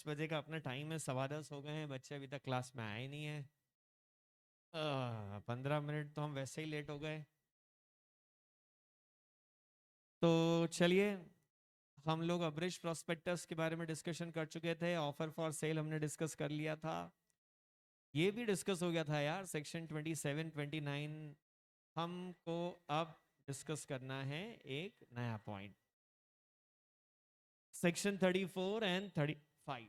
10 बजे का अपना टाइम है, 10:15 हो गए हैं, बच्चे अभी तक क्लास में आए नहीं है। 15 मिनट तो हम वैसे ही लेट हो गए। तो चलिए, हम लोग अब्रिज प्रोस्पेक्टस के बारे में डिस्कशन कर चुके थे, ऑफर फॉर सेल हमने डिस्कस कर लिया था, ये भी डिस्कस हो गया था यार, सेक्शन 27 29। हमको अब डिस्कस करना है एक नया पॉइंट, सेक्शन 34 एंड 35।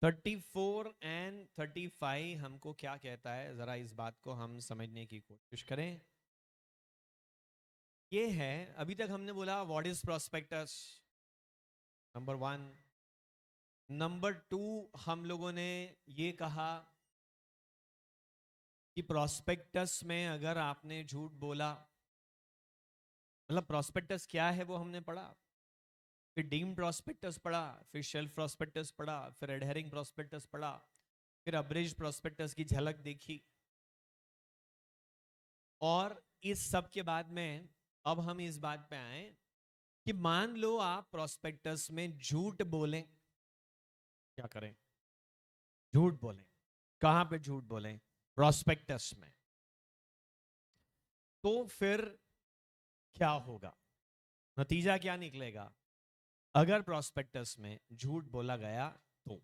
34 एंड 35 हमको क्या कहता है, जरा इस बात को हम समझने की कोशिश करें। ये है, अभी तक हमने बोला what is prospectus, number 1। Number 2, हम लोगों ने ये कहा कि प्रोस्पेक्टस में अगर आपने झूठ बोला, मतलब प्रोस्पेक्टस क्या है वो हमने पढ़ा, फिर डीम प्रोस्पेक्टस पढ़ा, फिर शेल्फ प्रोस्पेक्टस पढ़ा, फिर एडहेरिंग प्रोस्पेक्टस पढ़ा, फिर अब्रिज प्रोस्पेक्टस की झलक देखी। और इस सब के बाद में अब हम इस बात पे आए कि मान लो आप प्रोस्पेक्टस में झूठ बोलें, क्या करें? झूठ बोलें। कहां पे झूठ बोलें? प्रोस्पेक्टस में। तो फिर क्या होगा, नतीजा क्या निकलेगा अगर प्रोस्पेक्टस में झूठ बोला गया? तो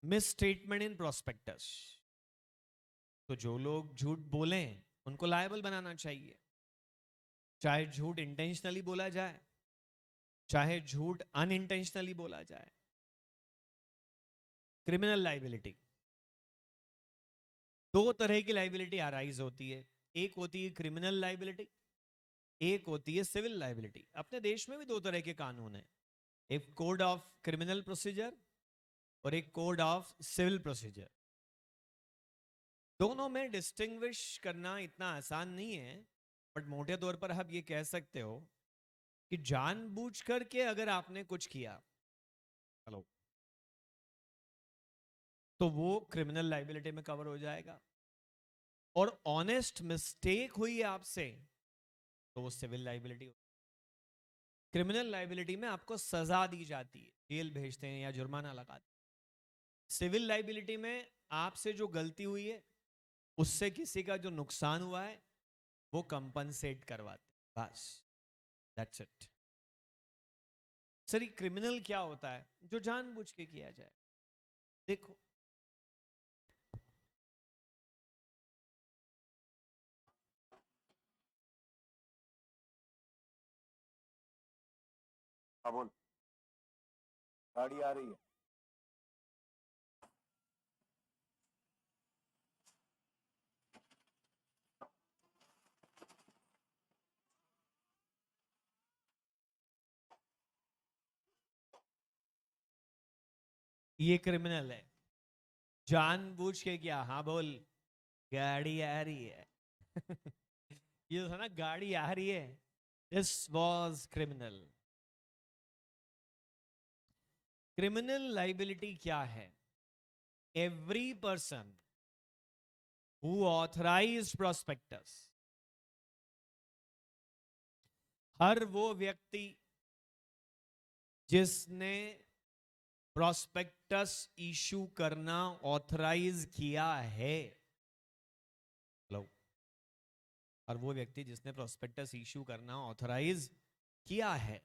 मिस स्टेटमेंट इन प्रोस्पेक्टस, तो जो लोग झूठ बोलें उनको लायबल बनाना चाहिए, चाहे झूठ इंटेंशनली बोला जाए, चाहे झूठ अनइंटेंशनली बोला जाए। क्रिमिनल लाइबिलिटी, दो तरह की लाइबिलिटी अराइज होती है, एक होती है क्रिमिनल लाइबिलिटी, एक होती है सिविल लाइबिलिटी। अपने देश में भी दो तरह के कानून हैं, एक कोड ऑफ क्रिमिनल प्रोसीजर और एक कोड ऑफ सिविल प्रोसीजर। दोनों में डिस्टिंग्विश करना इतना आसान नहीं है, बट मोटे तौर पर आप ये कह सकते हो कि जानबूझ करके अगर आपने कुछ किया, हेलो, तो वो क्रिमिनल लाइबिलिटी में कवर हो जाएगा, और ऑनेस्ट मिस्टेक हुई आपसे तो वो सिविल लाइबिलिटी। क्रिमिनल लाइबिलिटी में आपको सजा दी जाती है, जेल भेजते हैं या जुर्माना लगाते हैं। सिविल लाइबिलिटी में आपसे जो गलती हुई है उससे किसी का जो नुकसान हुआ है वो कंपनसेट करवाते हैं, बस, दैट्स इट। सर ये क्रिमिनल क्या होता है? जो जानबूझ के किया जाए। देखो, हाँ बोल, गाड़ी आ रही है। ये क्रिमिनल है, जानबूझ के किया। हाँ बोल, गाड़ी आ रही है। ये जो था ना, गाड़ी आ रही है, this was criminal. Criminal liability क्या है? Every person who authorized prospectus, हर वो व्यक्ति जिसने प्रोस्पेक्टस इशू करना ऑथराइज किया है, हेलो, और वो व्यक्ति जिसने प्रोस्पेक्टस इशू करना ऑथराइज किया है,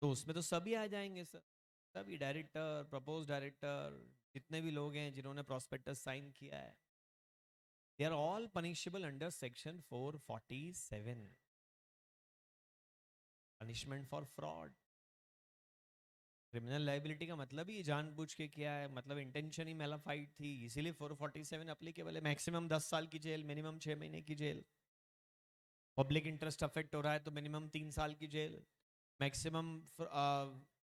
तो उसमें तो सभी आ जाएंगे सर, सभी डायरेक्टर, प्रपोज डायरेक्टर, जितने भी लोग हैं जिन्होंने प्रोस्पेक्टस साइन किया है, they are all punishable under section 447, punishment for fraud. Criminal liability का मतलब ही जानबूझ के किया है, मतलब इंटेंशन ही मेलाफाइड थी, इसीलिए 447 अप्लीकेबल है। मैक्सिमम 10 साल की जेल, मिनिमम 6 महीने की जेल। पब्लिक इंटरेस्ट अफेक्ट हो रहा है तो मिनिमम 3 साल की जेल। Maximum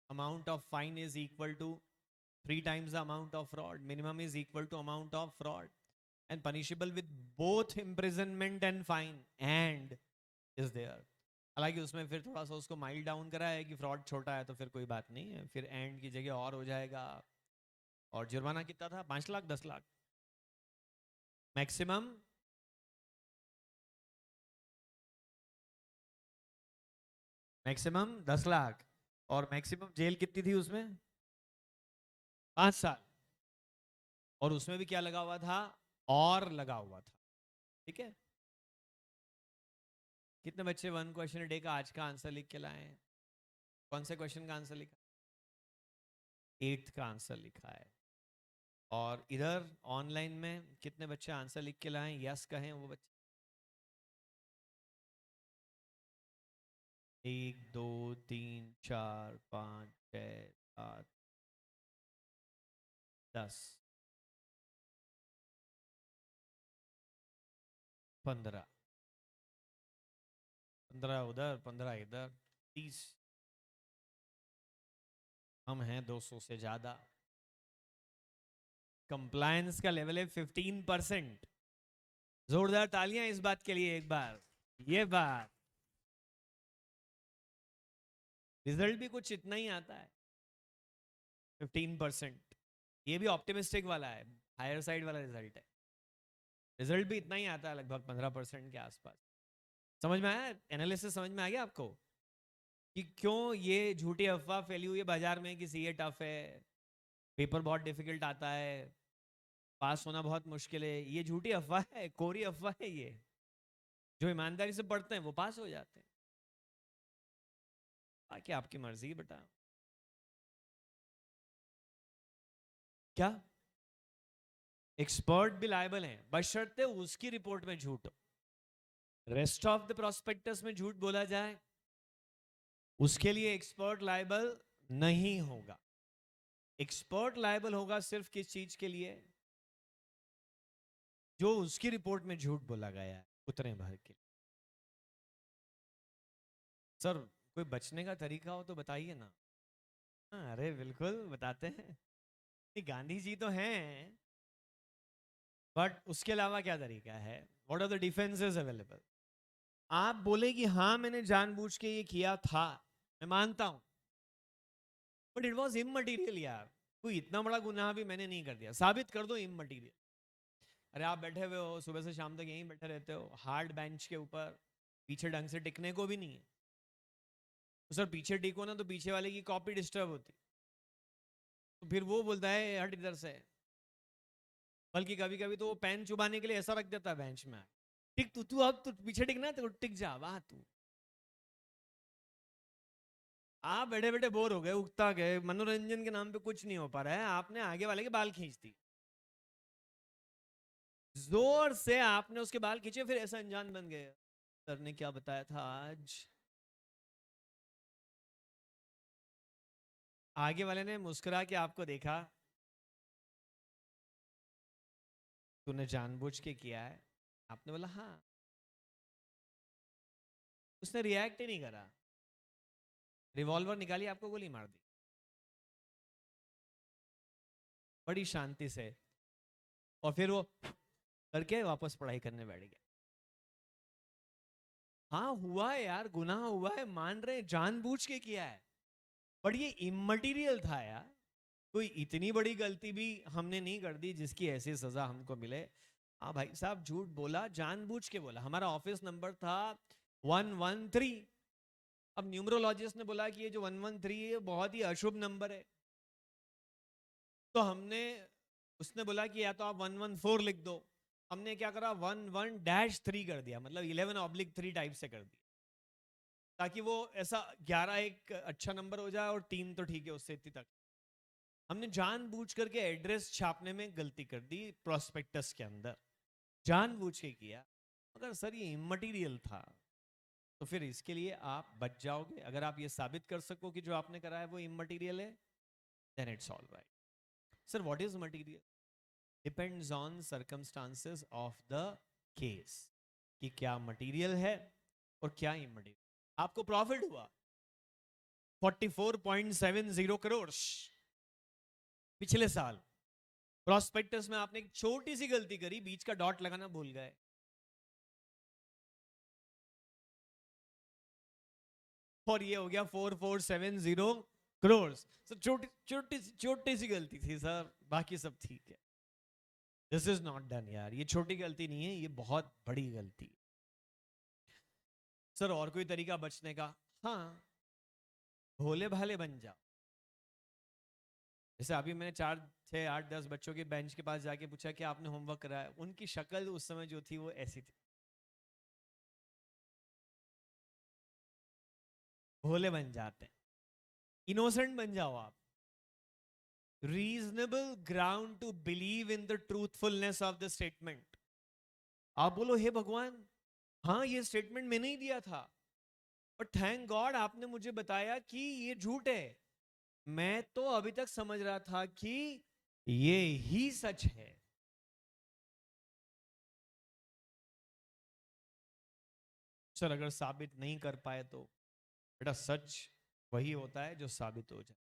amount of fine is equal to 3 times the amount of fraud. Minimum is equal to amount of fraud and punishable with both imprisonment and fine and is there. हालांकि उसमें फिर थोड़ा सा उसको माइल डाउन करा है कि fraud छोटा है तो फिर कोई बात नहीं है, फिर एंड की जगह और हो जाएगा और जुर्माना कितना था? 5 लाख, 10 लाख मैक्सिमम। मैक्सिमम 10 लाख। और मैक्सिमम जेल कितनी थी उसमें? 5 साल। और उसमें भी क्या लगा हुआ था? और लगा हुआ था। ठीक है। कितने बच्चे वन क्वेश्चन डे का आज का आंसर लिख के लाए हैं? कौन से क्वेश्चन का आंसर लिखा? 8th का आंसर लिखा है। और इधर ऑनलाइन में कितने बच्चे आंसर लिख के लाए? यस कहें वो बच्चे। 1 2 3 4 5 6 7 10 15। 15 उधर, 15 इधर, 30। हम हैं 200 से ज्यादा। कंप्लायंस का लेवल है 15%। जोरदार तालियां इस बात के लिए एक बार। ये बात, रिजल्ट भी कुछ इतना ही आता है, 15%। ये भी ऑप्टिमिस्टिक वाला है, हायर साइड वाला रिजल्ट है। रिजल्ट भी इतना ही आता है, लगभग 15% के आसपास। समझ में आया? एनालिसिस समझ में आ गया आपको कि क्यों ये झूठी अफवाह फैली हुई है बाजार में कि सीए टफ है, पेपर बहुत डिफिकल्ट आता है, पास होना बहुत मुश्किल है? ये झूठी अफवाह है, कोरी अफवाह है ये। जो ईमानदारी से पढ़ते हैं वो पास हो जाते हैं। बाकी आपकी मर्जी बेटा। क्या एक्सपर्ट भी लायबल हैं, बशर्ते उसकी रिपोर्ट में झूठ हो। रेस्ट ऑफ द प्रोस्पेक्टस में झूठ बोला जाए, उसके लिए एक्सपर्ट लायबल नहीं होगा। एक्सपर्ट लायबल होगा सिर्फ किस चीज के लिए? जो उसकी रिपोर्ट में झूठ बोला गया है उतने भर के। सर कोई बचने का तरीका हो तो बताइए ना। हाँ, अरे बिल्कुल बताते हैं। गांधी जी तो हैं, बट उसके अलावा क्या तरीका है? What are the defences available? आप बोले कि हाँ मैंने जानबूझ के ये किया था, मैं मानता हूं, बट इट वॉज इममटीरियल यार। कोई इतना बड़ा गुनाह भी मैंने नहीं कर दिया, साबित कर दो इममटीरियल। अरे आप बैठे हुए हो सुबह से शाम तक यहीं बैठे रहते हो हार्ड बेंच के ऊपर, पीछे ढंग से टिकने को भी नहीं है। तो सर पीछे टिको ना तो पीछे वाले की कॉपी डिस्टर्ब होती, तो फिर वो बोलता है हट इधर से। बल्कि कभी कभी तो वो पेन चुबाने के लिए ऐसा रख देता है बेंच में, टिक तू तू अब तू पीछे टिकना तो टिक जा वाह तू। आप बैठे बैठे बोर हो गए, उगता गए, मनोरंजन के नाम पे कुछ नहीं हो पा रहा है, आपने आगे वाले के बाल खींच दी, जोर से आपने उसके बाल खींचे, फिर ऐसा अनजान बन गए। सर ने क्या बताया था आज? आगे वाले ने मुस्कुरा के आपको देखा, तूने जानबूझ के किया है? आपने बोला हाँ। उसने रिएक्ट ही नहीं करा, रिवॉल्वर निकाली आपको गोली मार दी बड़ी शांति से, और फिर वो करके वापस पढ़ाई करने बैठ गया। हाँ हुआ है यार, गुनाह हुआ है, मान रहे हैं, जानबूझ के किया है, बट ये इममटीरियल था यार। कोई इतनी बड़ी गलती भी हमने नहीं कर दी जिसकी ऐसी सजा हमको मिले। हाँ भाई साहब झूठ बोला, जानबूझ के बोला। हमारा ऑफिस नंबर था 113। अब न्यूमरोलॉजिस्ट ने बोला कि ये जो 113 है बहुत ही अशुभ नंबर है, तो हमने, उसने बोला कि या तो आप 114 लिख दो। हमने क्या करा, 11-3 कर दिया, मतलब 11/3 टाइप से कर दिया, ताकि वो ऐसा 11 एक अच्छा नंबर हो जाए और 3 तो ठीक है, उससे इतनी तक। हमने जानबूझ करके एड्रेस छापने में गलती कर दी प्रोस्पेक्टस के अंदर, जानबूझ के किया। अगर सर ये इममटीरियल था तो फिर इसके लिए आप बच जाओगे, अगर आप ये साबित कर सको कि जो आपने करा है वो इममटीरियल है, then it's all right. Sir what is material? Depends on circumstances of the case, कि क्या मटीरियल है और क्या इममटीरियल। आपको प्रॉफिट हुआ 44.70 करोड़ पिछले साल, प्रोस्पेक्टस में आपने एक छोटी सी गलती करी, बीच का डॉट लगाना भूल गए, और ये हो गया 4470 करोड़। सर छोटी छोटी सी गलती थी सर, बाकी सब ठीक है। दिस इज नॉट डन यार, ये छोटी गलती नहीं है, ये बहुत बड़ी गलती है। सर और कोई तरीका बचने का? हाँ, भोले भाले बन जाओ। जैसे अभी मैंने 4 6 8 10 बच्चों के बेंच के पास जाके पूछा कि आपने होमवर्क कराया, उनकी शक्ल उस समय जो थी वो ऐसी थी। भोले बन जाते हैं, इनोसेंट बन जाओ आप। Reasonable ground to believe in the truthfulness of the statement. आप बोलो हे भगवान, हाँ ये स्टेटमेंट मैंने ही दिया था, बट थैंक गॉड आपने मुझे बताया कि ये झूठ है। मैं तो अभी तक समझ रहा था कि ये ही सच है। सर अगर साबित नहीं कर पाए तो? बेटा सच वही होता है जो साबित हो जाए,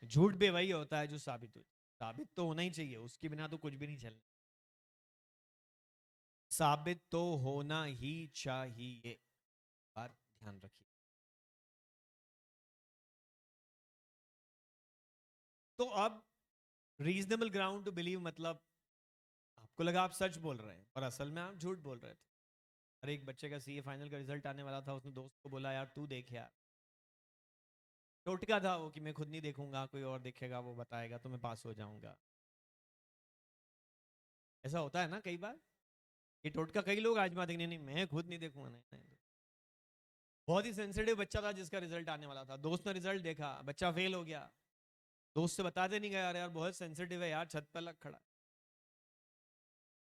झूठ भी वही होता है जो साबित हो जाए। साबित तो होना ही चाहिए, उसके बिना तो कुछ भी नहीं चलना। साबित तो होना ही चाहिए, बात ध्यान रखिए। तो अब रीजनेबल ग्राउंड टू बिलीव मतलब आपको लगा आप सच बोल रहे हैं और असल में आप झूठ बोल रहे थे। अरे एक बच्चे का सीए फाइनल का रिजल्ट आने वाला था, उसने दोस्त को बोला यार तू देख यार। टोटका था वो कि मैं खुद नहीं देखूंगा, कोई और देखेगा, वो बताएगा तो मैं पास हो जाऊंगा। ऐसा होता है ना कई बार, ये टोटका कई लोग आजमा देंगे, नहीं नहीं मैं खुद नहीं देखूंगा, नहीं नहीं। बहुत ही सेंसिटिव बच्चा था जिसका रिजल्ट आने वाला था, दोस्त ने रिजल्ट देखा, बच्चा फेल हो गया, दोस्त से बताते नहीं गया, यार यार बहुत सेंसिटिव है यार, छत पर लग खड़ा,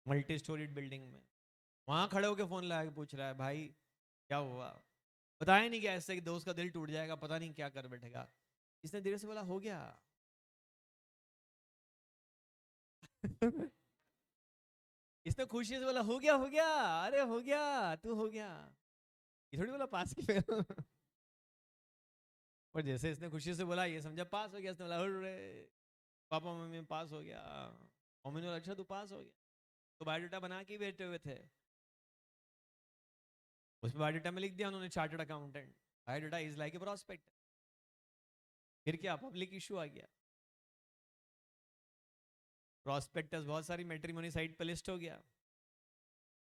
मल्टी स्टोरीड बिल्डिंग में। वहां खड़े होकर फोन लगा के पूछ रहा है भाई क्या हुआ, बताया नहीं क्या, ऐसे कि दोस्त का दिल टूट जाएगा, पता नहीं क्या कर बैठेगा। इसने धीरे से बोला हो गया। इसने खुशी से बोला हो गया, अरे हो गया, तू हो गया। ये थोड़ी बोला पास की फेल। और जैसे इसने खुशी से बोला, ये समझा पास हो गया, इसने बोला अरे पापा मम्मी पास हो गया। मम्मी ने बोला अच्छा तू पास हो गया, तो बायोडाटा बना के बैठे हुए थे, उसमें बायोडाटा में लिख दिया उन्होंने chartered accountant. Biodata is like a prospect. फिर क्या पब्लिक इशू आ गया, प्रोस्पेक्टस बहुत सारी मैट्रिमोनी साइट पे लिस्ट हो गया,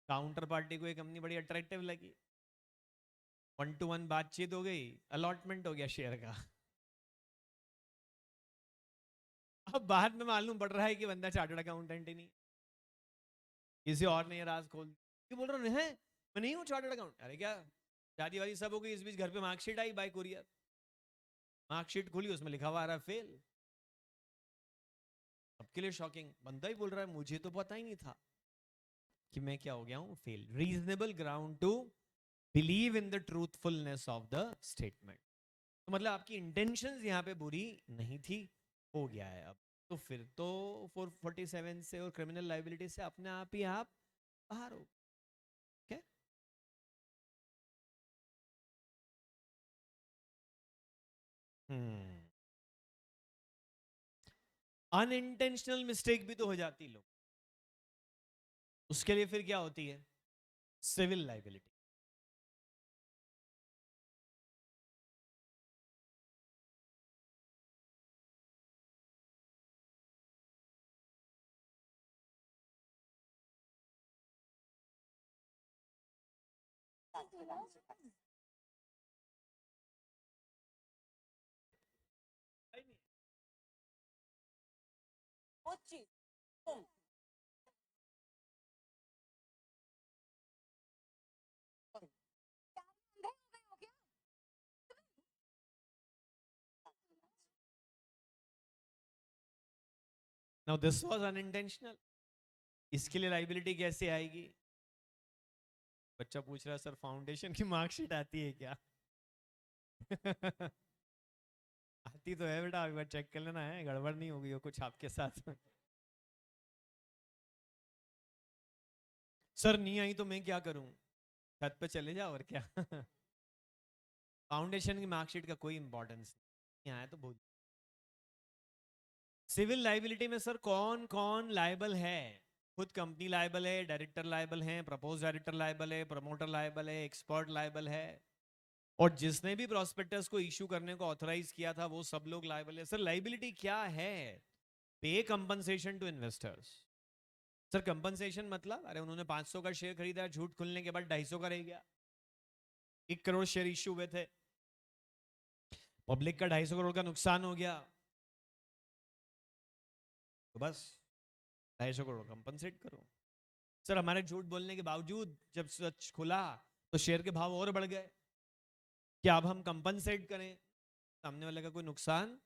काउंटर पार्टी को एक कंपनी बड़ी अट्रैक्टिव लगी, 1 to 1 बातचीत हो गई, अलॉटमेंट हो गया शेयर का। अब बाद में मालूम पड़ रहा है कि बंदा चार्टर्ड अकाउंटेंट ही नहीं, किसी और ने ये राज खोल क्यों बोल रहे हैं मैं नहीं हूँ चार्टर्ड अकाउंट। अरे क्या शादी वादी सब हो गई, इस बीच घर पे मार्कशीट आई बाय कुरियर, मार्कशीट खुली उसमें लिखा हुआ आ रहा है फेल। सबके लिए शॉकिंग, बंदा ही बोल रहा है मुझे तो पता ही नहीं था कि मैं क्या हो गया हूँ fail. Reasonable ground to believe in the truthfulness of the statement. तो मतलब आपकी इंटेंशंस यहाँ पे बुरी नहीं थी, हो गया है अब। तो फिर तो 447 से और क्रिमिनल लाइबिलिटी से अपने आप ही आप बाहर हो। क्या अनइंटेंशनल मिस्टेक भी तो हो जाती लोग, उसके लिए फिर क्या होती है civil liability. Now this was unintentional, इसके लिए लाइबिलिटी कैसे आएगी? बच्चा पूछ रहा है सर फाउंडेशन की मार्कशीट आती है क्या? आती तो है बेटा, एक बार चेक कर लेना है, गड़बड़ नहीं होगी हो कुछ आपके साथ। सर नहीं आई तो मैं क्या करूं, छत पे चले जाओ और क्या। फाउंडेशन की मार्कशीट का कोई इंपॉर्टेंस नहीं आया तो बहुत। सिविल लाइबिलिटी में सर कौन कौन लाइबल है? खुद कंपनी लाइबल है, डायरेक्टर लाइबल है, प्रपोज डायरेक्टर लाइबल है, प्रमोटर लाइबल है, एक्सपर्ट लाइबल है, और जिसने भी प्रोस्पेक्टस को इशू करने को ऑथराइज किया था वो सब लोग लाइबल है। सर लाइबिलिटी क्या है? Pay compensation to investors. Sir compensation मतलब, अरे उन्होंने 500 का शेयर खरीदा, झूठ खुलने के बाद 250 का रह गया। 1 करोड़ शेयर इश्यू हुए थे, पब्लिक का 250 करोड़ का नुकसान हो गया, तो बस 250 करोड़ कंपनसेट करो। सर हमारे झूठ बोलने के बावजूद जब सच खुला तो शेयर के भाव और बढ़ गए, क्या अब हम कंपनसेट करें? सामने वाले का कोई नुकसान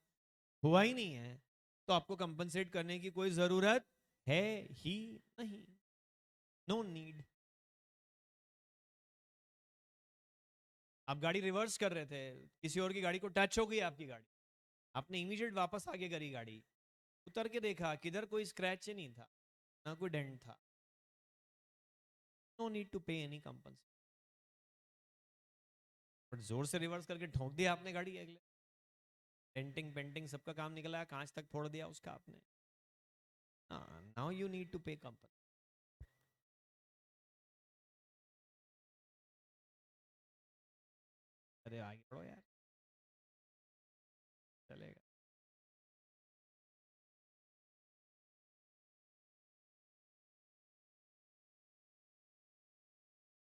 हुआ ही नहीं है, तो आपको कंपनसेट करने की कोई जरूरत है ही नहीं, नो नीड। आप गाड़ी रिवर्स कर रहे थे, किसी और की गाड़ी को टच हो गई आपकी गाड़ी, आपने इमीडिएट वापस आगे करी गाड़ी, उतर के देखा किधर कोई स्क्रैच ही नहीं था, ना कोई डेंट था, नो नीड टू पे एनी कंपनसेशन। बट जोर से रिवर्स करके ठोक दिया आपने गाड़ी अगले, डेंटिंग पेंटिंग सबका काम निकला, कांच तक फोड़ दिया उसका आपने, नाउ यू नीड टू पे कंपन। अरे आगे बढ़ो यार, चलेगा।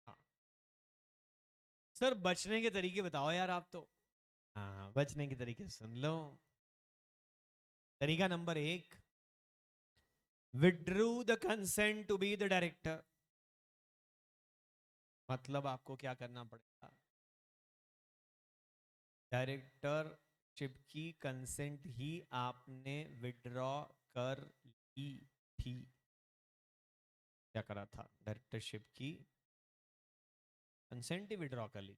हाँ सर बचने के तरीके बताओ यार आप तो। हाँ बचने के तरीके सुन लो। तरीका number 1, withdraw the consent to be the director. मतलब आपको क्या करना पड़ेगा, डायरेक्टरशिप की कंसेंट ही आपने विड्रॉ कर ली थी। क्या करा था, डायरेक्टरशिप की कंसेंट ही विड्रॉ कर ली।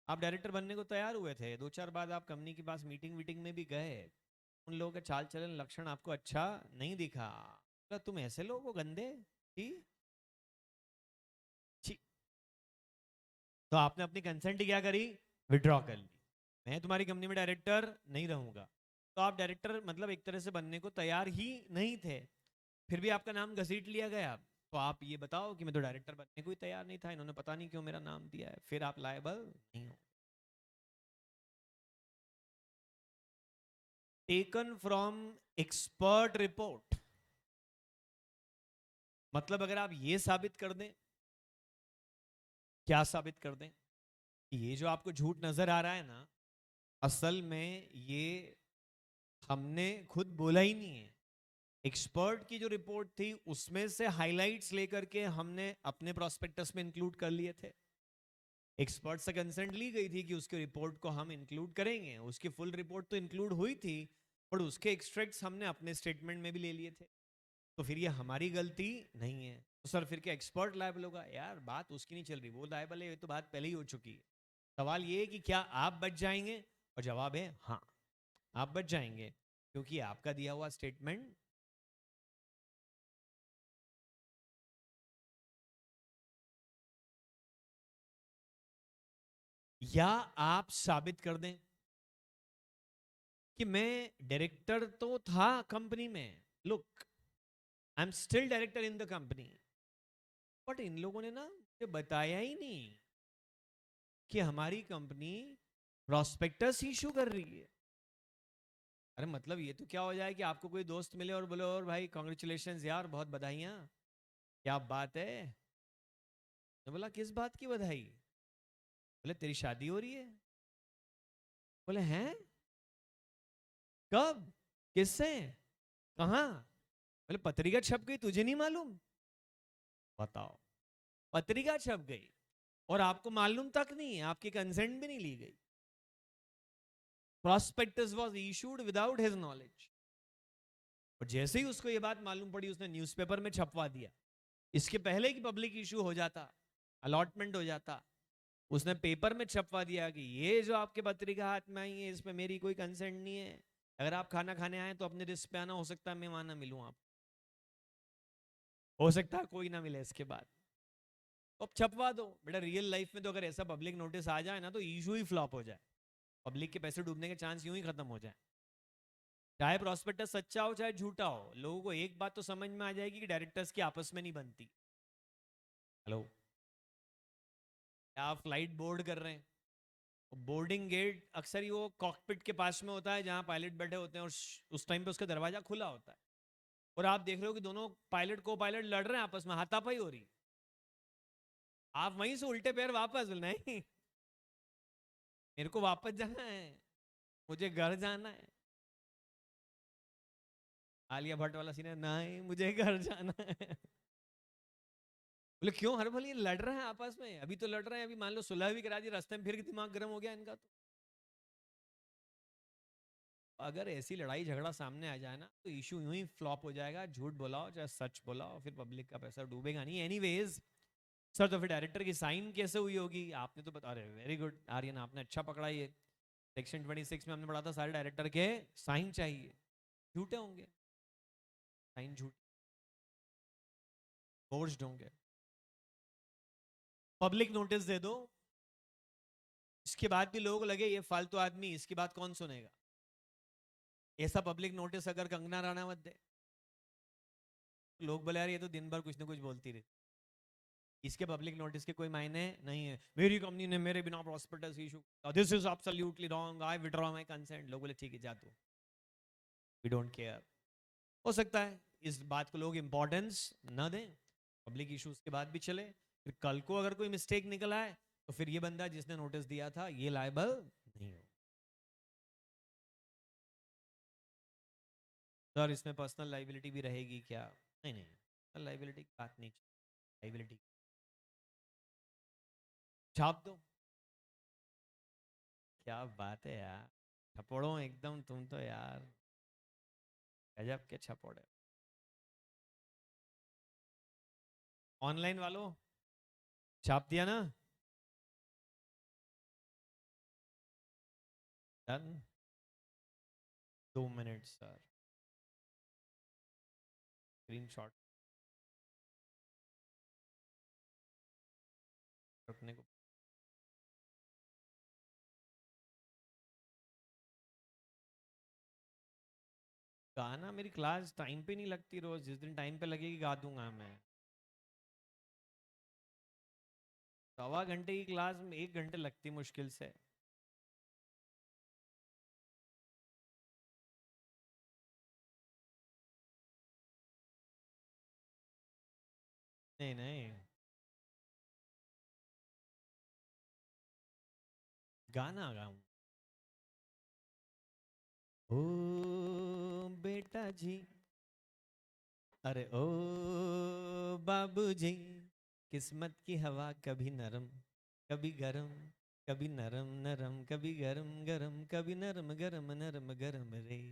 आप डायरेक्टर बनने को तैयार हुए थे, 2-4 बार आप कंपनी के पास मीटिंग वीटिंग में भी गए, उन लोगों का चाल चलन लक्षण आपको अच्छा नहीं दिखा, तो तुम ऐसे लोग हो गंदे, छी छी। तो आपने अपनी कंसेंट क्या करी, विड्रॉ कर ली, मैं तुम्हारी कंपनी में डायरेक्टर नहीं रहूंगा। तो आप डायरेक्टर मतलब एक तरह से बनने को तैयार ही नहीं थे, फिर भी आपका नाम घसीट लिया गया। तो आप ये बताओ कि मैं तो डायरेक्टर बनने को ही तैयार नहीं था, इन्होंने पता नहीं क्यों मेरा नाम दिया है, फिर आप लायबल नहीं हो। टेकन फ्रॉम एक्सपर्ट रिपोर्ट, मतलब अगर आप ये साबित कर दें, क्या साबित कर दें, कि ये जो आपको झूठ नजर आ रहा है ना, असल में ये हमने खुद बोला ही नहीं है, एक्सपर्ट की जो रिपोर्ट थी उसमें से हाइलाइट्स लेकर के हमने अपने प्रोस्पेक्टस में इंक्लूड कर लिए थे। एक्सपर्ट से कंसेंट ली गई थी कि उसकी रिपोर्ट को हम इंक्लूड करेंगे, उसकी फुल रिपोर्ट तो इंक्लूड हुई थी, पर उसके एक्सट्रैक्ट्स हमने अपने स्टेटमेंट में भी ले लिए थे, तो फिर ये हमारी गलती नहीं है। तो सर फिर क्या एक्सपर्ट लायबल होगा? यार बात उसकी नहीं चल रही, वो लायबल है, ये तो बात पहले ही हो चुकी है। सवाल ये है कि क्या आप बच जाएंगे, और जवाब है हाँ, आप बच जाएंगे, क्योंकि आपका दिया हुआ स्टेटमेंट या आप साबित कर दें कि मैं डायरेक्टर तो था कंपनी में, look I am still director in the company, but in लोगों ने ना मुझे बताया ही नहीं कि हमारी कंपनी प्रॉस्पेक्टस इशू कर रही है। अरे मतलब ये तो क्या हो जाए कि आपको कोई दोस्त मिले और बोले और भाई कॉन्ग्रेचुलेशन यार, बहुत बधाइयां, क्या बात है। तो बोला किस बात की बधाई? बोले तेरी शादी हो रही है। बोले हैं, कब, किससे, कहाँ? बोले पत्रिका छप गई, तुझे नहीं मालूम? बताओ, पत्रिका छप गई और आपको मालूम तक नहीं है, आपकी कंसेंट भी नहीं ली गई, prospectus was issued without his knowledge. और जैसे ही उसको ये बात मालूम पड़ी उसने न्यूज़पेपर में छपवा दिया, इसके पहले कि पब्लिक इशू हो जाता, अलॉटमेंट हो जाता, उसने पेपर में छपवा दिया कि ये जो आपके पत्रिका हाथ में आई है इसमें मेरी कोई कंसेंट नहीं है, अगर आप खाना खाने आए तो अपने रिस्क पे आना, हो सकता है मैं वहां ना मिलूं, आप हो सकता है कोई ना मिले इसके बाद, तो अब छपवा दो बेटा। रियल लाइफ में तो अगर ऐसा पब्लिक नोटिस आ जाए ना तो इशू ही फ्लॉप हो जाए, पब्लिक के पैसे डूबने के चांस यूं ही खत्म हो जाए। चाहे प्रोस्पेक्टस सच्चा हो चाहे झूठा हो, लोगों को एक बात तो समझ में आ जाएगी कि डायरेक्टर्स की आपस में नहीं बनती। हेलो, आप फ्लाइट बोर्ड कर रहे हैं, बोर्डिंग गेट अक्सर ही वो कॉकपिट के पास में होता है जहां पायलट बैठे होते हैं, और उस टाइम पे उसका दरवाजा खुला होता है, और आप देख रहे हो कि दोनों पायलट को पायलट लड़ रहे हैं आपस में, हाथापाई हो रही, आप वहीं से उल्टे पैर वापस, नहीं मेरे को वापस जाना है, मुझे घर जाना है। आलिया भट्ट वाला सीन है, नहीं मुझे घर जाना है। बोले क्यों हर भले ये लड़ रहे हैं आपस में, अभी तो लड़ रहे हैं, अभी मान लो सुलह भी करा दी, रास्ते में फिर दिमाग गर्म हो गया इनका। तो अगर ऐसी लड़ाई झगड़ा सामने आ जाए ना तो इशू यूं ही फ्लॉप हो जाएगा, झूठ बोलाओ चाहे सच बोलाओ, फिर पब्लिक का पैसा डूबेगा नहीं। एनीवेज सर, तो फिर डायरेक्टर की साइन कैसे हुई होगी? आपने तो बता रहे, वेरी गुड आर्यन, आपने अच्छा पकड़ा ये। सेक्शन 26 में हमने पढ़ा था सारे डायरेक्टर के साइन चाहिए, झूठे होंगे, साइन झूठ फोर्ज्ड होंगे। पब्लिक नोटिस दे दो, इसके बाद भी लोग लगे ये फालतू आदमी, इसकी बात कौन सुनेगा, ऐसा पब्लिक नोटिस अगर कंगना राणावत दे, लोग बोले यार ये तो दिन भर कुछ ना कुछ बोलती रही, इसके पब्लिक नोटिस के कोई मायने नहीं है। मेरी कंपनी ने मेरे बिना prospectus issue, this is absolutely wrong, I withdraw my consent. लोग बोले ठीक है जा तू, वी डोंट केयर। हो सकता है इस बात को लोग इंपॉर्टेंस ना दें, पब्लिक इश्यूज के बाद भी चले, फिर कल को अगर कोई मिस्टेक निकल आए तो फिर ये बंदा जिसने नोटिस दिया था ये लायबल नहीं हो। सर इसमें पर्सनल लाइबिलिटी भी रहेगी क्या? नहीं नहीं, पर्सनल लाइबिलिटी की बात नहीं, लाइबिलिटी छाप दो। क्या बात है यार, छपोड़ो एकदम तुम तो यार, गजब के छपोड़े। ऑनलाइन वालों छाप दिया ना? डन, 2 मिनट सर, स्क्रीनशॉट रखने को। गाना मेरी क्लास टाइम पे नहीं लगती रोज, जिस दिन टाइम पे लगेगी गा दूंगा मैं। 1.25 घंटे की क्लास में 1 घंटे लगती मुश्किल से। नहीं नहीं, गाना गाऊं। ओ बेटा जी, अरे ओ बाबूजी, किस्मत की हवा कभी नरम कभी गरम, कभी नरम नरम कभी गरम गरम, कभी नरम गरम नरम गरम रे।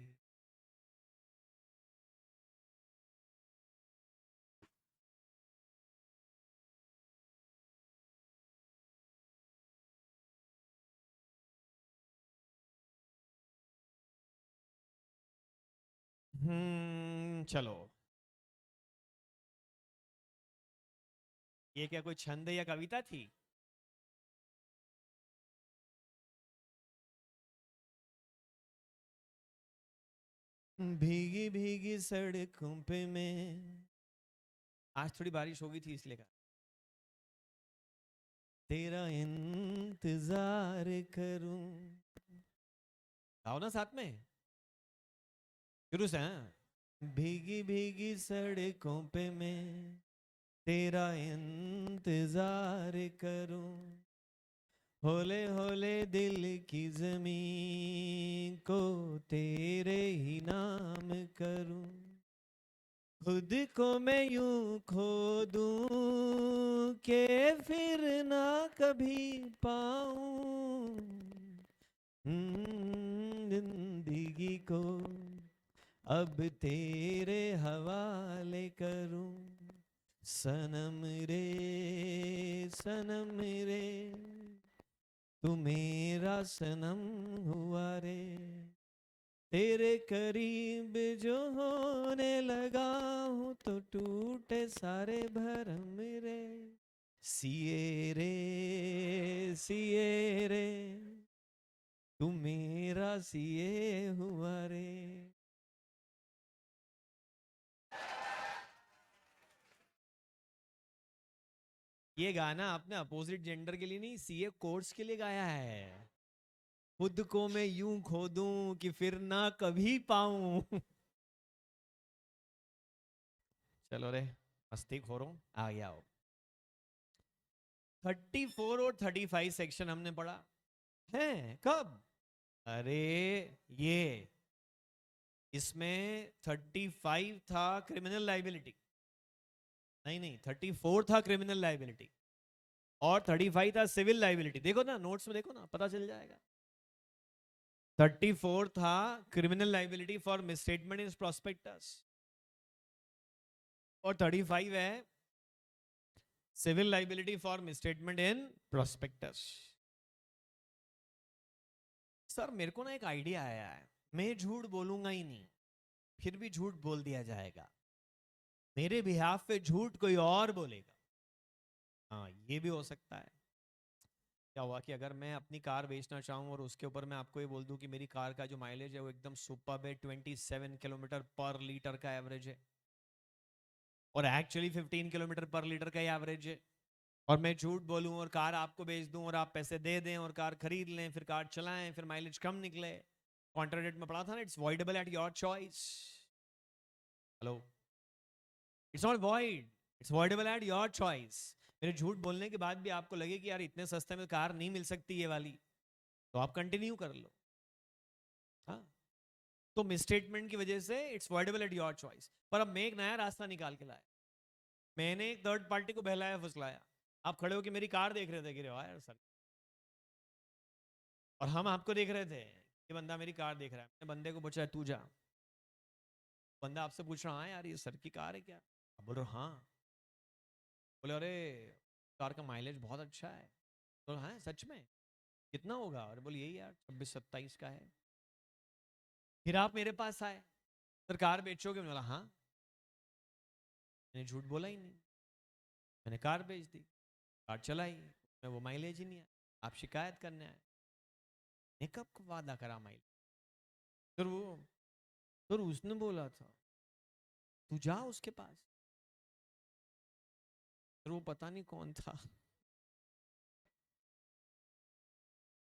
चलो, ये क्या कोई छंद या कविता थी? भीगी भीगी सड़कों पे मैं, आज थोड़ी बारिश होगी थी इसलिए कहा, तेरा इंतजार करूं। आओ ना साथ में, शुरू से हाँ। भीगी भीगी सड़कों पे मैं तेरा इंतजार करूं, होले होले दिल की जमीन को तेरे ही नाम करूं, खुद को मैं यूं खो दूं के फिर ना कभी पाऊं, जिंदगी को अब तेरे हवाले करूं, सनम रे सनम रे, तू मेरा सनम हुआ रे, तेरे करीब जो होने लगा हूँ तो टूटे सारे भरम रे, सिए रे, तू मेरा सिए हुआ रे। ये गाना आपने अपोजिट जेंडर के लिए नहीं, सीए कोर्स के लिए गाया है। खुद को मैं यूं खो दूं कि फिर ना कभी पाऊं। चलो रे मस्ती खोरो, आ गया हो। 34 और 35 सेक्शन हमने पढ़ा है कब? अरे ये इसमें 35 था क्रिमिनल लाइबिलिटी, नहीं नहीं 34 था क्रिमिनल लाइबिलिटी और 35 था सिविल लाइबिलिटी। देखो ना नोट्स में, देखो ना पता चल जाएगा। 34 था criminal liability for misstatement in prospectus और 35 है civil liability for misstatement in prospectus. Sir मेरे को ना एक आइडिया आया है, मैं झूठ बोलूंगा ही नहीं, फिर भी झूठ बोल दिया जाएगा, मेरे बिहाफ पे झूठ कोई और बोलेगा। हाँ ये भी हो सकता है। क्या हुआ कि अगर मैं अपनी कार बेचना चाहूँ और उसके ऊपर मैं आपको ये बोल दूं कि मेरी कार का जो माइलेज है वो एकदम सुपर है, 27 किलोमीटर पर लीटर का एवरेज है, और एक्चुअली 15 किलोमीटर पर लीटर का ही एवरेज है, और मैं झूठ बोलूं और कार आपको बेच दूं और आप पैसे दे दें और कार खरीद लें, फिर कार चलाएं, फिर माइलेज कम निकले। कॉन्ट्राडिक्ट में पढ़ा था ना, it's voidable at your choice. Hello, it's not void, it's voidable at your choice. मेरे झूठ बोलने के बाद भी आपको लगे कि यार इतने सस्ते में कार नहीं मिल सकती ये वाली, तो आप कंटिन्यू कर लो। हाँ, तो मिसस्टेटमेंट की वजह से it's voidable at your choice. पर अब मैं एक नया रास्ता निकाल के लाया, मैंने एक थर्ड पार्टी को बहलाया फुसलाया। आप खड़े हो कि मेरी कार देख रहे थे कि यार सर, और हम आपको देख रहे थे, ये बंदा मेरी कार देख रहा है। मैंने बंदे को पूछा तू जा, बंदा आपसे पूछ रहा है यार ये सर की कार है क्या? आप बोल रहे हो हाँ। बोले अरे कार का माइलेज बहुत अच्छा है। तो हाँ सच में कितना होगा? और बोले यही यार 26-27 का है। फिर आप मेरे पास आए, सर कार बेचोगे? मैंने बोला हाँ। मैंने झूठ बोला ही नहीं, मैंने कार बेच दी, कार चलाई, मैं वो माइलेज ही नहीं आया, आप शिकायत करने आए। ने कब वादा करा माइलेज? फिर वो, फिर उसने बोला था तू जा उसके पास। फिर वो पता नहीं कौन था।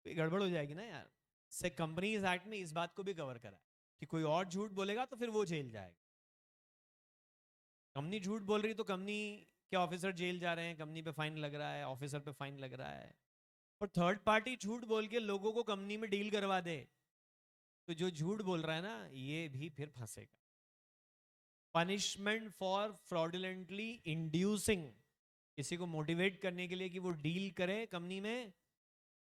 गड़बड़ हो जाएगी ना यार। से कंपनीज एक्ट में इस बात को भी कवर करा है कि कोई और झूठ बोलेगा तो फिर वो जेल जाएगा। कंपनी झूठ बोल रही तो कंपनी के ऑफिसर जेल जा रहे हैं, कंपनी पे फाइन लग रहा है, ऑफिसर पे फाइन लग रहा है। और थर्ड पार्टी झूठ बोल के लोगों को कंपनी में डील करवा दे, तो जो झूठ बोल रहा है ना ये भी फिर फंसेगा। पनिशमेंट फॉर फ्रॉडुलेंटली इंड्यूसिंग, किसी को मोटिवेट करने के लिए कि वो डील करे कंपनी में,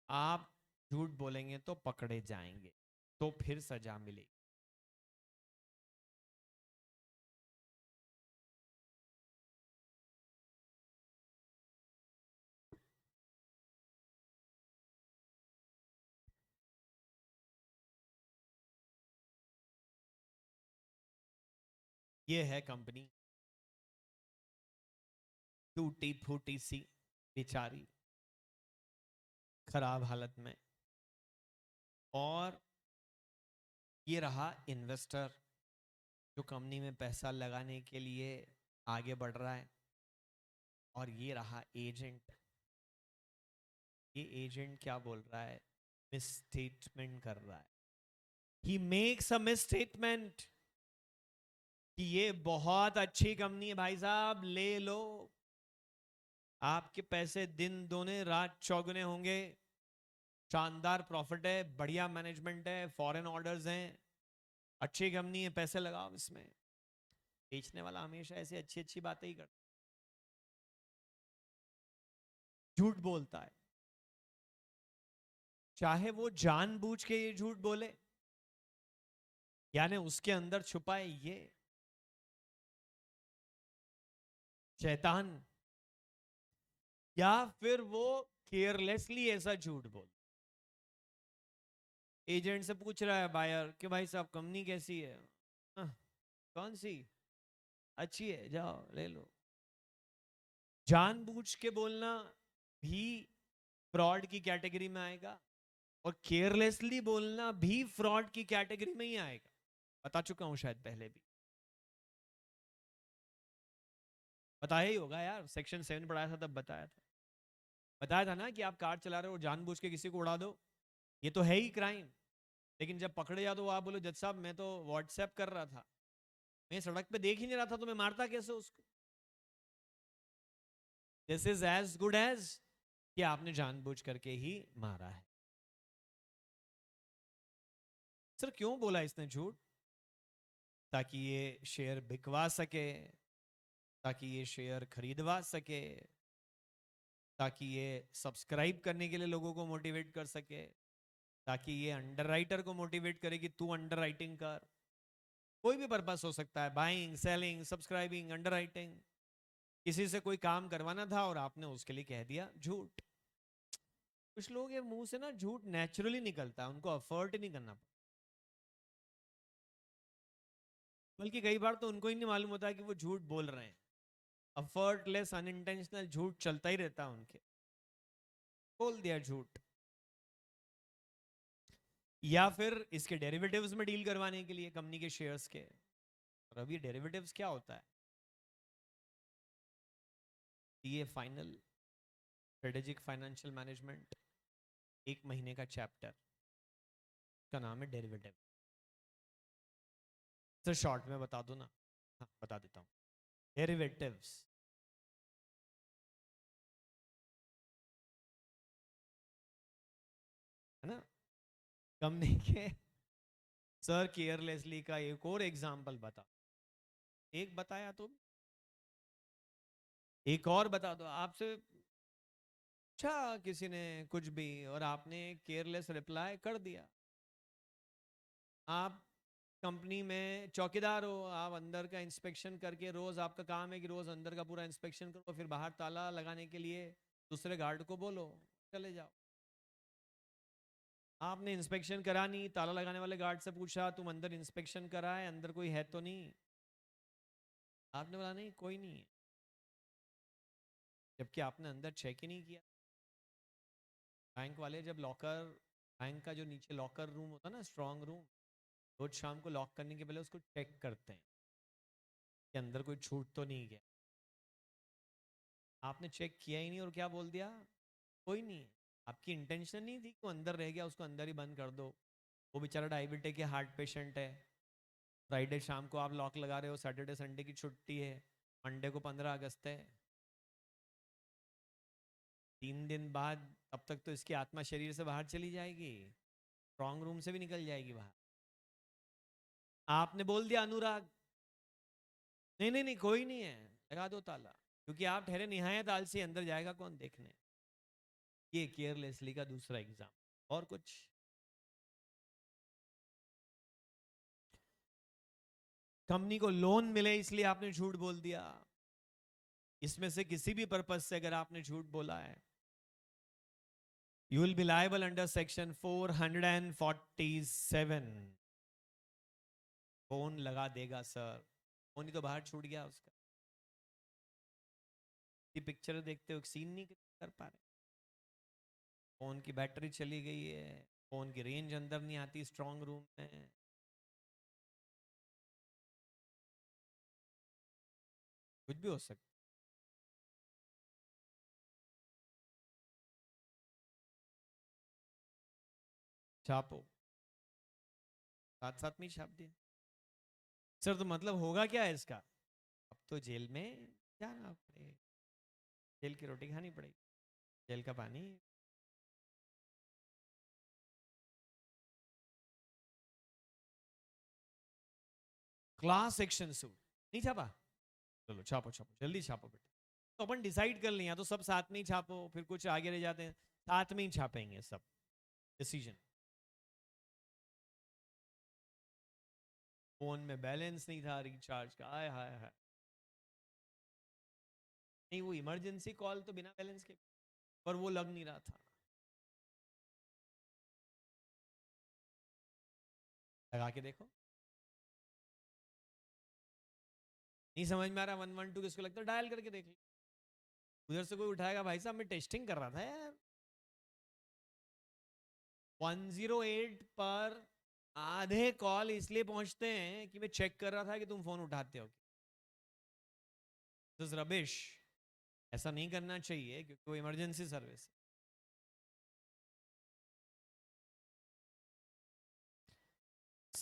आप झूठ बोलेंगे तो पकड़े जाएंगे, तो फिर सजा मिलेगी। ये है कंपनी, टूटी फूटी सी बेचारी, खराब हालत में। और ये रहा इन्वेस्टर जो कंपनी में पैसा लगाने के लिए आगे बढ़ रहा है, और ये रहा एजेंट। ये एजेंट क्या बोल रहा है? मिसस्टेटमेंट कर रहा है। ही मेक्स अ मिसस्टेटमेंट कि ये बहुत अच्छी कंपनी है भाई साहब, ले लो, आपके पैसे दिन दोने रात चौगुने होंगे, शानदार प्रॉफिट है, बढ़िया मैनेजमेंट है, फॉरेन ऑर्डर्स हैं, अच्छी कंपनी है, पैसे लगाओ इसमें। बेचने वाला हमेशा ऐसी अच्छी अच्छी बातें ही करता, झूठ बोलता है, चाहे वो जानबूझ के ये झूठ बोले यानी उसके अंदर छुपा है ये शैतान, या फिर वो केयरलेसली ऐसा झूठ बोल। एजेंट से पूछ रहा है बायर कि भाई साहब कंपनी कैसी है? कौन सी? अच्छी है, जाओ ले लो। जानबूझ के बोलना भी फ्रॉड की कैटेगरी में आएगा, और केयरलेसली बोलना भी फ्रॉड की कैटेगरी में ही आएगा। बता चुका हूं शायद पहले भी, बताया ही होगा यार, सेक्शन 7 पढ़ाया था तब बताया था। बताया था ना कि आप कार चला रहे हो जानबूझ के किसी को उड़ा दो, ये तो है ही क्राइम। लेकिन जब पकड़े जाओ तो आप बोलो जज साहब मैं तो व्हाट्सएप कर रहा था, मैं सड़क पे देख ही नहीं रहा था तो मैं मारता कैसे उसको? This is as good as कि आपने जानबूझ करके ही मारा है। सर क्यों बोला इसने झूठ? ताकि ये शेयर बिकवा सके, ताकि ये शेयर खरीदवा सके, ताकि ये सब्सक्राइब करने के लिए लोगों को मोटिवेट कर सके, ताकि ये अंडरराइटर को मोटिवेट करे कि तू अंडरराइटिंग कर। कोई भी पर्पस हो सकता है, बाइंग, सेलिंग, सब्सक्राइबिंग, अंडरराइटिंग। किसी से कोई काम करवाना था और आपने उसके लिए कह दिया झूठ। कुछ लोग के मुंह से ना झूठ नेचुरली निकलता है, उनको एफर्ट ही नहीं करना पड़ता। बल्कि कई बार तो उनको ही नहीं मालूम होता है कि वो झूठ बोल रहे हैं। एफर्टलेस अनइंटेंशनल झूठ चलता ही रहता है उनके। बोल दिया झूठ। या फिर इसके डेरिवेटिव्स में डील करवाने के लिए कंपनी के शेयर्स के। और अभी डेरिवेटिव्स क्या होता है? ये फाइनल स्ट्रेटेजिक फाइनेंशियल मैनेजमेंट 1 महीने का चैप्टर का नाम है डेरिवेटिव। सर शॉर्ट में बता दो ना। हाँ बता देता हूँ। डेरिवेटिव्स है ना, कंपनी के। सर केयरलेसली का एक और एग्जांपल बता। एक बताया तो एक और बता दो। आपसे अच्छा किसी ने कुछ भी और आपने केयरलेस रिप्लाई कर दिया। आप कंपनी में चौकीदार हो, आप अंदर का इंस्पेक्शन करके रोज आपका काम है कि रोज अंदर का पूरा इंस्पेक्शन करो, फिर बाहर ताला लगाने के लिए दूसरे गार्ड को बोलो चले जाओ। आपने इंस्पेक्शन करा नहीं, ताला लगाने वाले गार्ड से पूछा तुम अंदर इंस्पेक्शन करा है, अंदर कोई है तो नहीं? आपने बोला नहीं कोई नहीं है, जबकि आपने अंदर चेक ही नहीं किया। बैंक वाले जब लॉकर, बैंक का जो नीचे लॉकर रूम होता है ना, स्ट्रांग रूम, रोज शाम को लॉक करने के पहले उसको चेक करते हैं कि अंदर कोई छूट तो नहीं गया। आपने चेक किया ही नहीं और क्या बोल दिया? कोई नहीं है। आपकी इंटेंशन नहीं थी कि वो अंदर रह गया उसको अंदर ही बंद कर दो। वो बेचारा डायबिटिक है, हार्ट पेशेंट है। फ्राइडे शाम को आप लॉक लगा रहे हो, सैटरडे संडे की छुट्टी है, मंडे को 15 अगस्त है। 3 दिन बाद तब तक तो इसकी आत्मा शरीर से बाहर चली जाएगी, स्ट्रॉन्ग रूम से भी निकल जाएगी बाहर। आपने बोल दिया अनुराग नहीं नहीं नहीं कोई नहीं है, लगा दो ताला, क्योंकि आप ठहरे निहायत आलसी, अंदर जाएगा कौन देखने। ये केयरलेसली का दूसरा एग्जाम। और कुछ? कंपनी को लोन मिले इसलिए आपने झूठ बोल दिया। इसमें से किसी भी पर्पज से अगर आपने झूठ बोला है, you will be liable under section 447। Phone लगा देगा सर। फोन ही तो बाहर छूट गया उसका। पिक्चर देखते हो सीन नहीं कर पा रहे, फोन की बैटरी चली गई है, फोन की रेंज अंदर नहीं आती स्ट्रांग रूम में। कुछ भी हो सकता। छापो, साथ साथ में ही छाप दिया। सर तो मतलब होगा क्या है इसका? अब तो जेल में जाना पड़ेगा, जेल की रोटी खानी पड़ेगी, जेल का पानी। क्लास एक्शन सूट नहीं छापा? चलो छापो छापो जल्दी छापो बेटा। तो अपन डिसाइड कर लें, या तो सब साथ में ही छापो, फिर कुछ आगे रह जाते हैं, साथ में ही छापेंगे सब डिसीजन। फोन में बैलेंस नहीं था रिचार्ज का, आय हाय हाय। नहीं वो इमरजेंसी कॉल तो बिना बैलेंस के, पर वो लग नहीं रहा था। लगा के देखो। नहीं समझ में आ रहा 112 किसको लगता है, डायल करके देख लो। उधर से कोई उठाएगा, भाई साहब मैं टेस्टिंग कर रहा था यार। 108 पर आधे कॉल इसलिए पहुंचते हैं कि मैं चेक कर रहा था कि तुम फोन उठाते हो। This rubbish. ऐसा नहीं करना चाहिए क्योंकि वो इमरजेंसी सर्विस।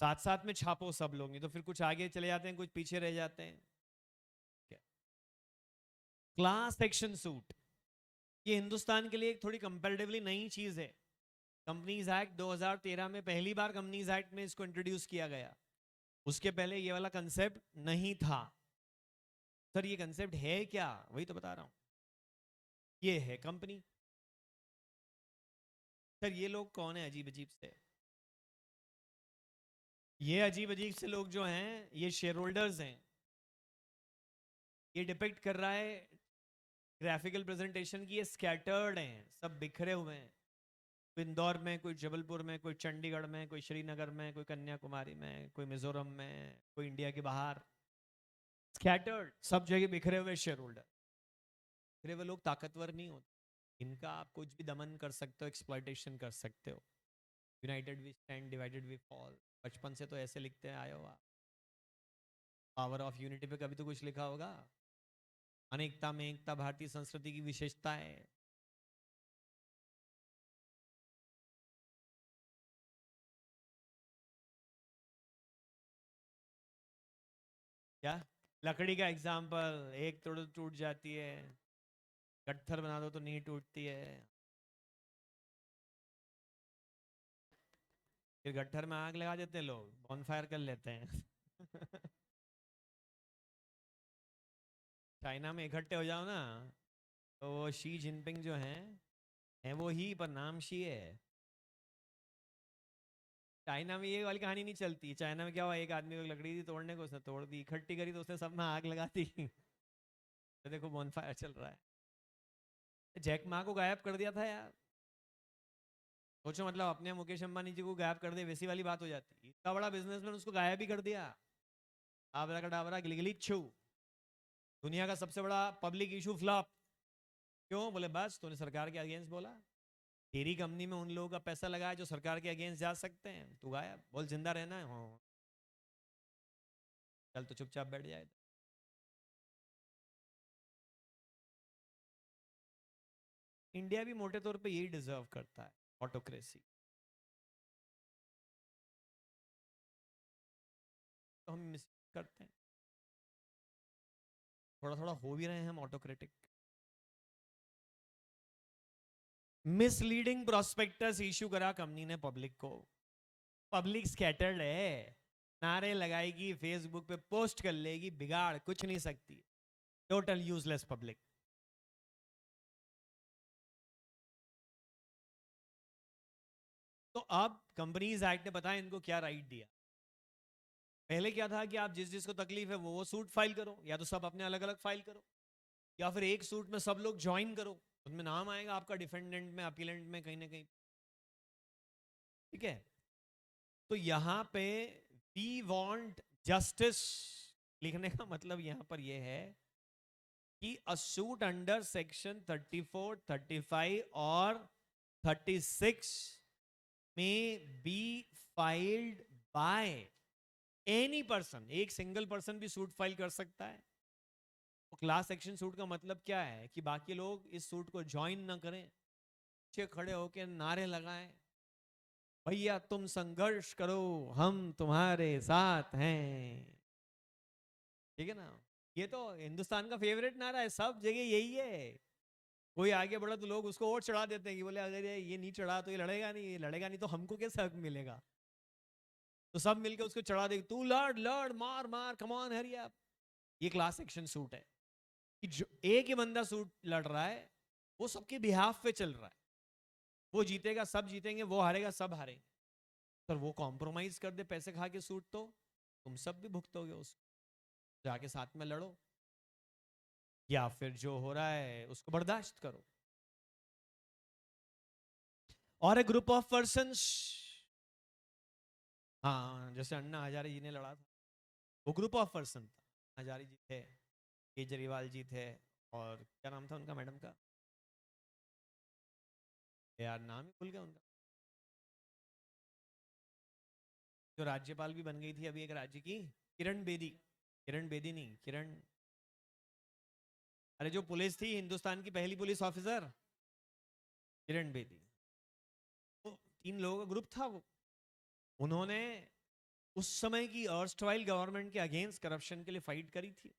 साथ साथ में छापो सब लोग, नहीं तो फिर कुछ आगे चले जाते हैं, कुछ पीछे रह जाते हैं। क्लास एक्शन सूट, ये हिंदुस्तान के लिए एक थोड़ी कंपैरेटिवली नई चीज है। कंपनीज एक्ट 2013 में पहली बार कंपनीज एक्ट में इसको इंट्रोड्यूस किया गया। उसके पहले ये वाला कंसेप्ट नहीं था। सर ये कंसेप्ट है क्या, वही तो बता रहा हूं। ये है कंपनी। सर ये लोग कौन है अजीब अजीब से? ये अजीब अजीब से लोग जो हैं ये शेयर होल्डर्स हैं। ये डिपेक्ट कर रहा है ग्राफिकल प्रेजेंटेशन की, ये स्कैटर्ड हैं, सब बिखरे हुए हैं। कोई इंदौर में, कोई जबलपुर में, कोई चंडीगढ़ में, कोई श्रीनगर में, कोई कन्याकुमारी में, कोई मिजोरम में, कोई इंडिया के बाहर। स्कैटर्ड, सब जगह बिखरे हुए शेयर होल्डर। बिखरे हुए लोग ताकतवर नहीं होते, इनका आप कुछ भी दमन कर सकते हो, एक्सप्लॉइटेशन कर सकते हो। United we stand, divided we fall, बचपन से तो ऐसे लिखते आए हो आप। पावर ऑफ यूनिटी पे कभी तो कुछ लिखा होगा। अनेकता में एकता भारतीय संस्कृति की विशेषता है। क्या? लकड़ी का एग्जाम्पल, एक तोड़ टूट जाती है, गट्ठर बना दो तो नहीं टूटती है। फिर गट्ठर में आग लगा देते हैं लोग, बॉनफायर कर लेते हैं। चाइना में इकट्ठे हो जाओ ना, तो वो शी जिनपिंग जो है वो ही, पर नाम शी है। चाइना में ये वाली कहानी नहीं चलती। चाइना में क्या हुआ, एक आदमी को लकड़ी थी तोड़ने को, उसने तोड़ दी, इकट्ठी करी तो उसने सब में आग लगा दी। तो देखो बॉनफायर चल रहा है। जैक मा को गायब कर दिया था यार। सोचो, मतलब अपने मुकेश अंबानी जी को गायब कर दे, वैसी वाली बात हो जाती। इतना बड़ा बिजनेसमैन, उसको गायब ही कर दिया। आबरा का डाबरा गिलगिली छू। दुनिया का सबसे बड़ा पब्लिक इशू फ्लॉप। क्यों? बोले बस तूने सरकार के अगेंस्ट बोला। तेरी कंपनी में उन लोगों का पैसा लगा है जो सरकार के अगेंस्ट जा सकते हैं, तू गायब। बोल जिंदा रहना है, हाँ चल तो चुपचाप बैठ जाए। इंडिया भी मोटे तौर पे यही डिजर्व करता है, ऑटोक्रेसी। तो हम मिस करते हैं, थोड़ा थोड़ा हो भी रहे हैं हम ऑटोक्रेटिक। मिसलीडिंग प्रोस्पेक्टस इशू करा कंपनी ने पब्लिक को। पब्लिक स्कैटर्ड है, नारे लगाएगी, फेसबुक पे पोस्ट कर लेगी, बिगाड़ कुछ नहीं सकती। Total useless public. तो अब कंपनीज एक्ट ने पता है इनको क्या राइट दिया। पहले क्या था कि आप जिस जिसको तकलीफ है वो सूट फाइल करो, या तो सब अपने अलग अलग फाइल करो, या फिर एक सूट में सब लोग ज्वाइन करो, उसमें नाम आएगा आपका डिफेंडेंट में, अपीलेंट में, कहीं ना कहीं। ठीक है, तो यहां पे वी वांट जस्टिस लिखने का मतलब यहां पर यह है कि अ सूट अंडर सेक्शन 34, 35 और 36 में be filed by any person. एक सिंगल पर्सन भी सूट फाइल कर सकता है। तो क्लास एक्शन सूट का मतलब क्या है कि बाकी लोग इस सूट को ज्वाइन ना करें, पीछे खड़े होकर नारे लगाएं, भैया तुम संघर्ष करो, हम तुम्हारे साथ हैं। ठीक है ना? ये तो हिंदुस्तान का फेवरेट नारा है, सब जगह यही है। कोई आगे बढ़ा तो लोग उसको और चढ़ा देते हैं कि बोले अगर ये नहीं चढ़ा तो ये लड़ेगा नहीं, ये लड़ेगा नहीं तो हमको कैसे हक मिलेगा। तो सब मिलकर उसको चढ़ा देंगे, तू लड़ लड़, मार मार, कम ऑन हरी अप। ये क्लास एक्शन सूट है कि जो एक ही बंदा सूट लड़ रहा है, वो सबके बिहाफ पे चल रहा है। वो जीतेगा सब जीतेंगे, वो हारेगा सब हारेंगे। पर वो कॉम्प्रोमाइज कर दे पैसे खा के सूट, तो तुम सब भी भुगतोगे उसको। जाके साथ में लड़ो, या फिर जो हो रहा है उसको बर्दाश्त करो। और ए ग्रुप ऑफ पर्सन, हाँ जैसे अन्ना हजारे जी ने लड़ा था, वो ग्रुप ऑफ पर्सन था। हजारे जी थे, केजरीवाल जी थे, और क्या नाम था उनका, मैडम का यार नाम ही भूल गया उनका, जो राज्यपाल भी बन गई थी अभी एक राज्य की, किरण बेदी। किरण बेदी नहीं, किरण, अरे जो पुलिस थी हिंदुस्तान की पहली पुलिस ऑफिसर, किरण बेदी। वो 3 लोगों का ग्रुप था वो। उन्होंने उस समय की अर्स्टवाइल गवर्नमेंट के अगेंस्ट करप्शन के लिए फाइट करी थी।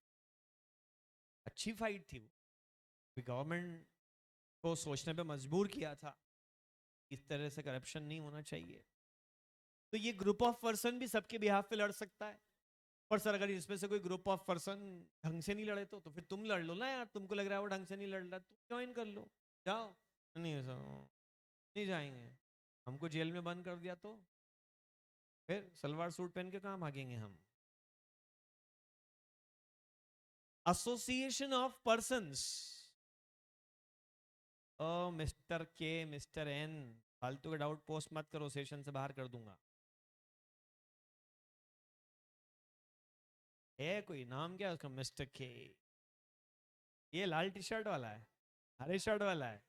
अच्छी फाइट थी वो, गवर्नमेंट को सोचने पे मजबूर किया था इस तरह से करप्शन नहीं होना चाहिए। तो ये ग्रुप ऑफ पर्सन भी सबके बिहाफ पे लड़ सकता है। पर सर अगर इसमें से कोई ग्रुप ऑफ पर्सन ढंग से नहीं लड़े तो फिर तुम लड़ लो ना यार, तुमको लग रहा है वो ढंग से नहीं लड़ रहा, तुम ज्वाइन कर लो, जाओ। नहीं सर नहीं जाएंगे, हमको जेल में बंद कर दिया तो फिर सलवार सूट पहन के कहाँ भागेंगे हम। Association of persons, O mister K mister N, फालतू के डाउट पोस्ट मत करो, सेशन से बाहर कर दूंगा। है कोई नाम क्या है उसका, मिस्टर के? ये लाल टी शर्ट वाला है, हरे शर्ट वाला है,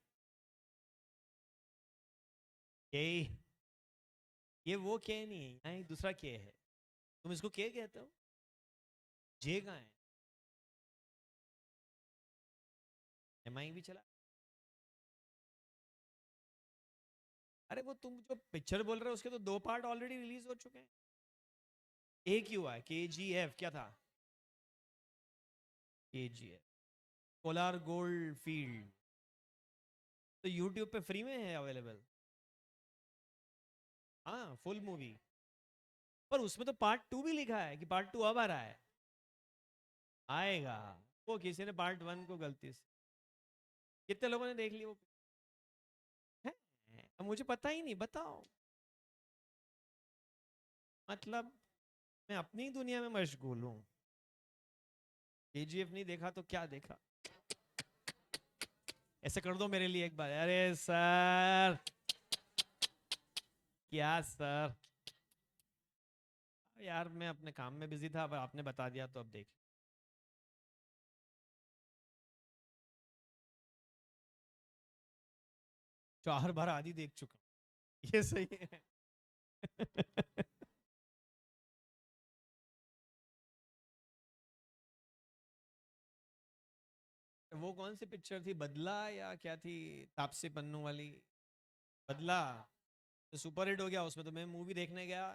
के? ये वो के नहीं है, यहाँ एक दूसरा के है, तुम इसको के कहते हो, जे कहाँ है? एमआई भी चला। अरे वो तुम जो पिक्चर बोल रहे हो उसके तो 2 पार्ट ऑलरेडी रिलीज हो चुके हैं। एक ही हुआ है, KGF क्या था, KGF कोलार गोल्ड फील्ड, तो यूट्यूब पे फ्री में है अवेलेबल। हाँ फुल मूवी, पर उसमें तो पार्ट 2 भी लिखा है कि पार्ट 2 अब आ रहा है, आएगा। वो किसी ने पार्ट 1 को गलती से, कितने लोगों ने देख ली वो है? अब मुझे पता ही नहीं, बताओ। मतलब मैं अपनी दुनिया में मशगूल हूँ, KGF नहीं देखा तो क्या देखा। ऐसे कर दो मेरे लिए एक बार, अरे सर, क्या सर, यार मैं अपने काम में बिजी था, अब आपने बता दिया तो अब देख। 4 बार आधी देख चुका हूं। ये सही है। वो कौन सी पिक्चर थी, बदला या क्या थी, तापसी पन्नू वाली? बदला तो सुपर हिट हो गया, उसमें तो मैं मूवी देखने गया,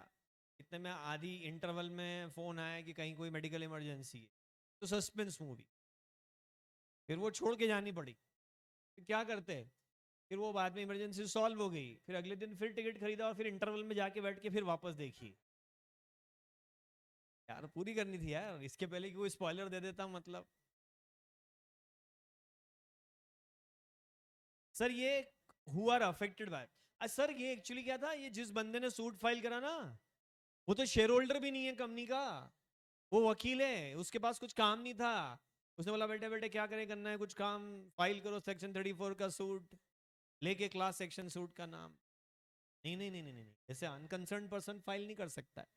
इतने में आधी इंटरवल में फोन आया कि कहीं कोई मेडिकल इमरजेंसी है, तो सस्पेंस मूवी, फिर वो छोड़ के जानी पड़ी। फिर क्या करते, फिर वो बाद में इमरजेंसी सॉल्व हो गई, फिर अगले दिन फिर टिकट खरीदा और फिर इंटरवल में जाके बैठ के फिर वापस देखी। यार पूरी करनी थी यार, इसके पहले कि कोई स्पॉइलर दे देता मतलब। सर ये who are affected by, sir ये एक्चुअली क्या था, ये जिस बंदे ने सूट फाइल करा ना, वो तो शेयर होल्डर भी नहीं है कंपनी का, वो वकील है, उसके पास कुछ काम नहीं था, उसने बोला बेटे बेटे क्या करें, करना है कुछ काम, फाइल करो सेक्शन 34 का सूट, लेके क्लास सेक्शन सूट का नाम। नहीं नहीं नहीं नहीं नहीं, ऐसे अनकंसर्न पर्सन फाइल नहीं कर सकता है।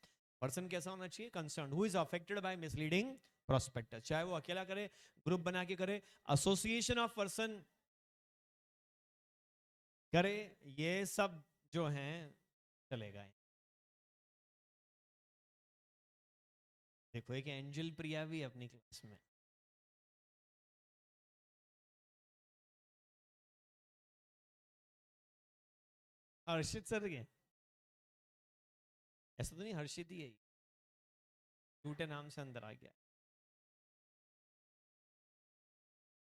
पर्सन कैसा होना चाहिए, concern, who is affected by misleading prospectus, चाहे वो अकेला करे, ग्रुप बना के करे, एसोसिएशन ऑफ पर्सन करे, ये सब जो हैं चलेगा। देखो एक एंजल प्रिया भी है अपनी क्लास में। हर्षित सर के, ऐसा तो नहीं हर्षित ही है, झूठे नाम से अंदर आ गया,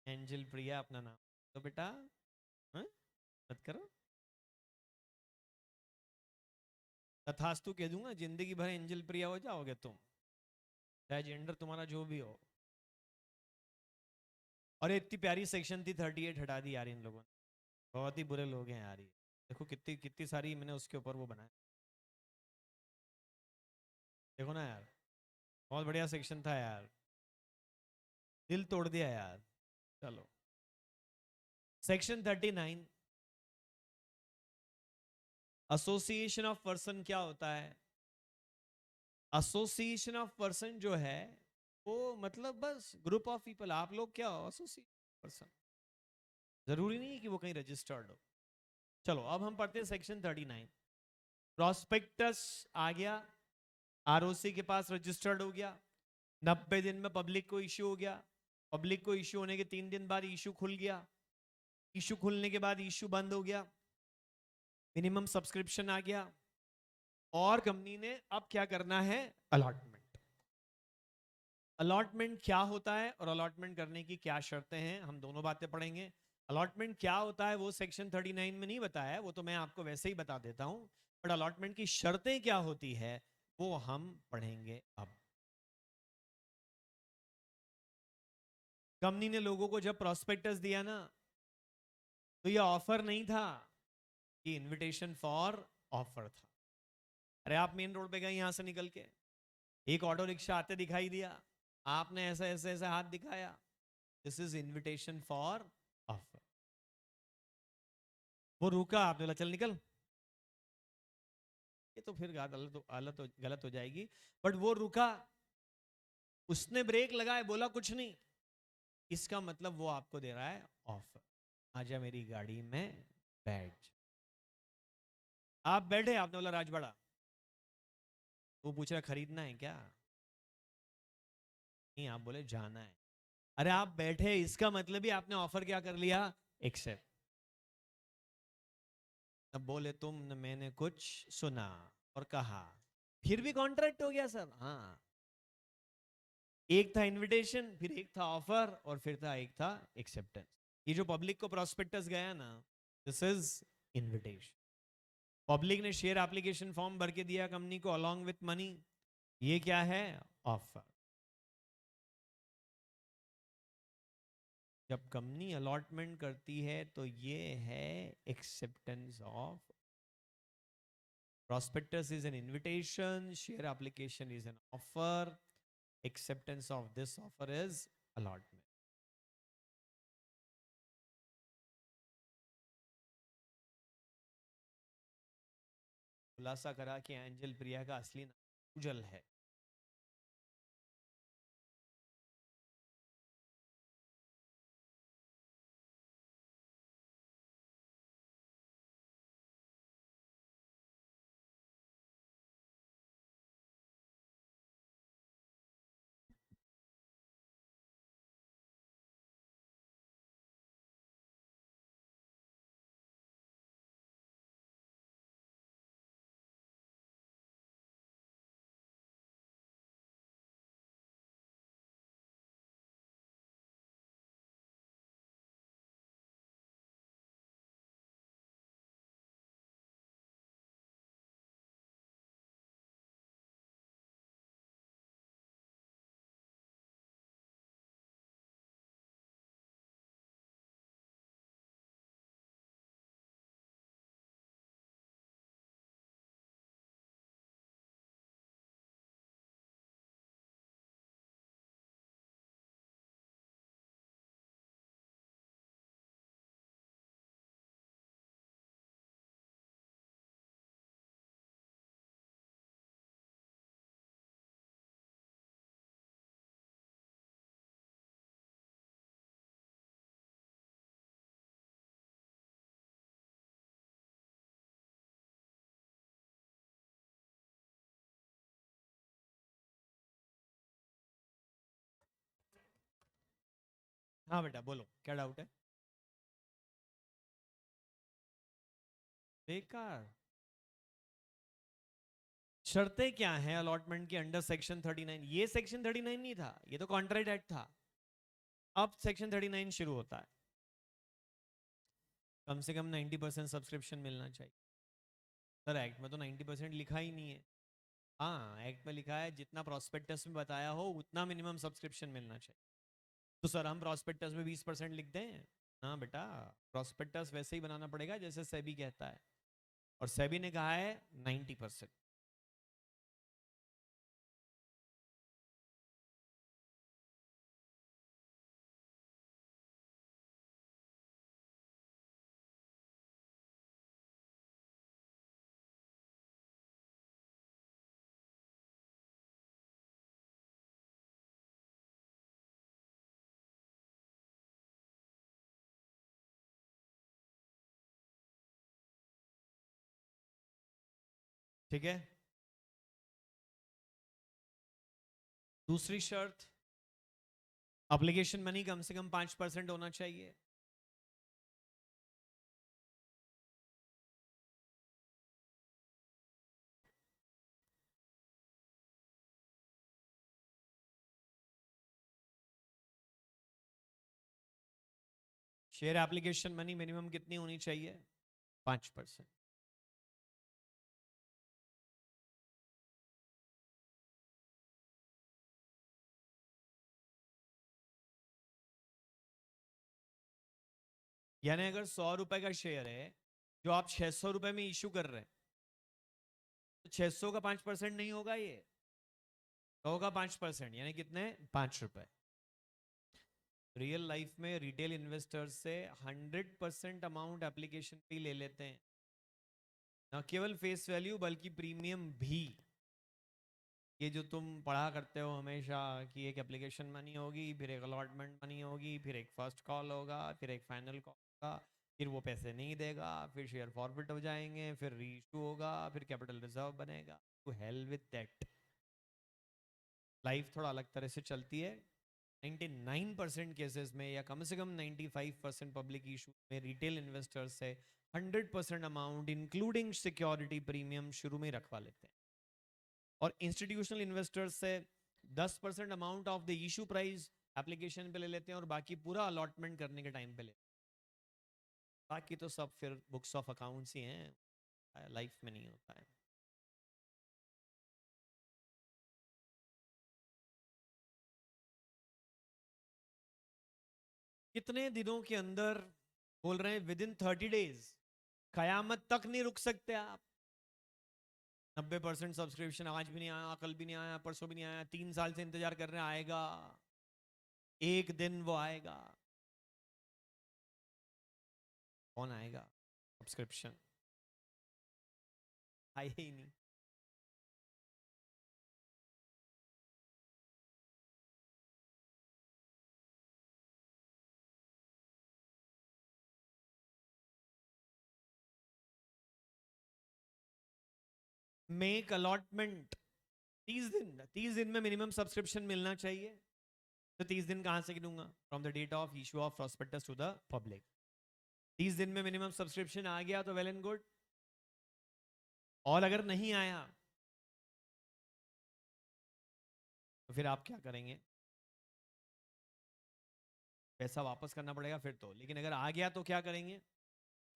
एंजल प्रिया अपना नाम, तो बेटा हाँ? मत करो, तथास्तु कह दूंगा, जिंदगी भर एंजल प्रिया हो जाओगे तुम, चाहे जेंडर तुम्हारा जो भी हो। और इतनी प्यारी सेक्शन थी 38 हटा दी यार इन लोगों ने, बहुत ही बुरे लोग हैं यार ये। देखो कितनी कितनी सारी मैंने उसके ऊपर वो बनाया, देखो ना यार, बहुत बढ़िया सेक्शन था यार, दिल तोड़ दिया यार। चलो सेक्शन 39, एसोसिएशन ऑफ पर्सन क्या होता है? एसोसिएशन ऑफ पर्सन जो है वो मतलब बस ग्रुप ऑफ पीपल, आप लोग क्या हो, एसोसिएशन पर्सन, जरूरी नहीं है कि वो कहीं रजिस्टर्ड हो। चलो अब हम पढ़ते हैं सेक्शन 39। प्रोस्पेक्टस आ गया, आरओसी के पास रजिस्टर्ड हो गया, 90 दिन में पब्लिक को इश्यू हो गया, पब्लिक को इश्यू होने के 3 दिन बाद इश्यू खुल गया, इश्यू खुलने के बाद इश्यू बंद हो गया, मिनिमम सब्सक्रिप्शन आ गया, और कंपनी ने अब क्या करना है, अलॉटमेंट। अलॉटमेंट क्या होता है और अलॉटमेंट करने की क्या शर्तें हैं, हम दोनों बातें पढ़ेंगे। अलॉटमेंट क्या होता है वो सेक्शन 39 में नहीं बताया है, वो तो मैं आपको वैसे ही बता देता हूं, बट अलॉटमेंट की शर्तें क्या होती है वो हम पढ़ेंगे अब। कंपनी ने लोगों को जब प्रोस्पेक्टस दिया ना, तो ये ऑफर नहीं था, ये इनविटेशन फॉर ऑफर था। अरे आप मेन रोड पे गए यहां से निकल के, एक ऑटो रिक्शा आते दिखाई दिया, आपने ऐसे ऐसे ऐसे हाथ दिखाया, this is invitation for offer. वो रुका, आपने बोला चल निकल, ये तो फिर गलत हो जाएगी, बट वो रुका, उसने ब्रेक लगाए, बोला कुछ नहीं, इसका मतलब वो आपको दे रहा है ऑफर, आजा मेरी गाड़ी में बैठ। आप बैठे, आपने बोला राजवाड़ा, वो पूछ रहा खरीदना है क्या, नहीं आप बोले जाना है। अरे आप बैठे, इसका मतलब ही आपने ऑफर क्या कर लिया, एक्सेप्ट। तब बोले तुम न मैंने कुछ सुना और कहा, फिर भी कॉन्ट्रैक्ट हो गया सर। हाँ, एक था इनविटेशन, फिर एक था ऑफर, और फिर एक था एक्सेप्टेंस। ये जो पब्लिक को प्रोस्पेक्टस गया ना, दिस इज इनविटेशन। पब्लिक ने शेयर एप्लीकेशन फॉर्म भर के दिया कंपनी को अलॉन्ग विथ मनी, ये क्या है, ऑफर। जब कंपनी अलॉटमेंट करती है तो ये है acceptance of. prospectus is an invitation, share application is an offer, acceptance of this offer is allotment. खुलासा करा कि एंजल प्रिया का असली नाम उजल है। हाँ बेटा बोलो, क्या डाउट है। बेकार। शर्तें क्या हैं अलॉटमेंट के अंडर सेक्शन 39, ये सेक्शन 39 नहीं था, ये तो कॉन्ट्रैक्ट एक्ट था। अब सेक्शन 39 शुरू होता है, कम से कम 90% सब्सक्रिप्शन मिलना चाहिए। सर एक्ट में तो 90% लिखा ही नहीं है। हाँ, एक्ट में लिखा है जितना प्रोस्पेक्टस में बताया हो उतना मिनिमम सब्सक्रिप्शन मिलना चाहिए। तो सर हम प्रोस्पेक्टस में 20% लिख दें। हाँ बेटा, प्रोस्पेक्टस वैसे ही बनाना पड़ेगा जैसे सेबी कहता है, और सेबी ने कहा है 90%। ठीक है। दूसरी शर्त, एप्लीकेशन मनी कम से कम 5% होना चाहिए। शेयर एप्लीकेशन मनी मिनिमम कितनी होनी चाहिए? 5%। यानी अगर 100 रुपए का शेयर है जो आप 600 रुपए में इशू कर रहे हैं, तो 600 का 5% नहीं होगा, ये 100 का 5%, यानी कितने? 5 रुपए। रियल लाइफ में रिटेल इन्वेस्टर्स से 100% अमाउंट एप्लीकेशन फी ले लेते हैं, न केवल फेस वैल्यू बल्कि प्रीमियम भी। ये जो तुम पढ़ा करते हो हमेशा कि एक एप्लीकेशन मनी होगी, फिर एक अलॉटमेंट मनी होगी, फिर एक फर्स्ट कॉल होगा, फिर एक फाइनल कॉल होगा, फिर वो पैसे नहीं देगा, फिर शेयर फॉरफिट हो जाएंगे, फिर रीइशू होगा, फिर कैपिटल रिजर्व बनेगा। To hell with that. Life थोड़ा अलग तरह से चलती है। 99% केसेस में, या कम से कम 95% पब्लिक इशू में रिटेल इन्वेस्टर्स से 100% अमाउंट इंक्लूडिंग सिक्योरिटी प्रीमियम शुरू में रखवा लेते हैं, और इंस्टीट्यूशनल इन्वेस्टर्स से 10% amount of the issue price application पे ले लेते हैं, और बाकी पूरा अलॉटमेंट करने के टाइम पे लेते हैं। बाकी तो सब फिर बुक्स ऑफ अकाउंट्स ही हैं, लाइफ में नहीं होता है। कितने दिनों के अंदर? बोल रहे हैं विद इन 30 डेज। कयामत तक नहीं रुक सकते आप। 90% सब्सक्रिप्शन आज भी नहीं आया, कल भी नहीं आया, परसों भी नहीं आया, 3 साल से इंतजार कर रहे हैं, आएगा एक दिन, वो आएगा। कौन आएगा? सब्सक्रिप्शन आए ही नहीं। मेक अलॉटमेंट 30 दिन। 30 दिन में मिनिमम सब्सक्रिप्शन मिलना चाहिए। तो 30 दिन कहां से गिनूंगा? From the date of issue of prospectus to the public. 30 दिन में मिनिमम सब्सक्रिप्शन आ गया तो वेल एंड गुड। और अगर नहीं आया तो फिर आप क्या करेंगे? पैसा वापस करना पड़ेगा फिर तो। लेकिन अगर आ गया तो क्या करेंगे?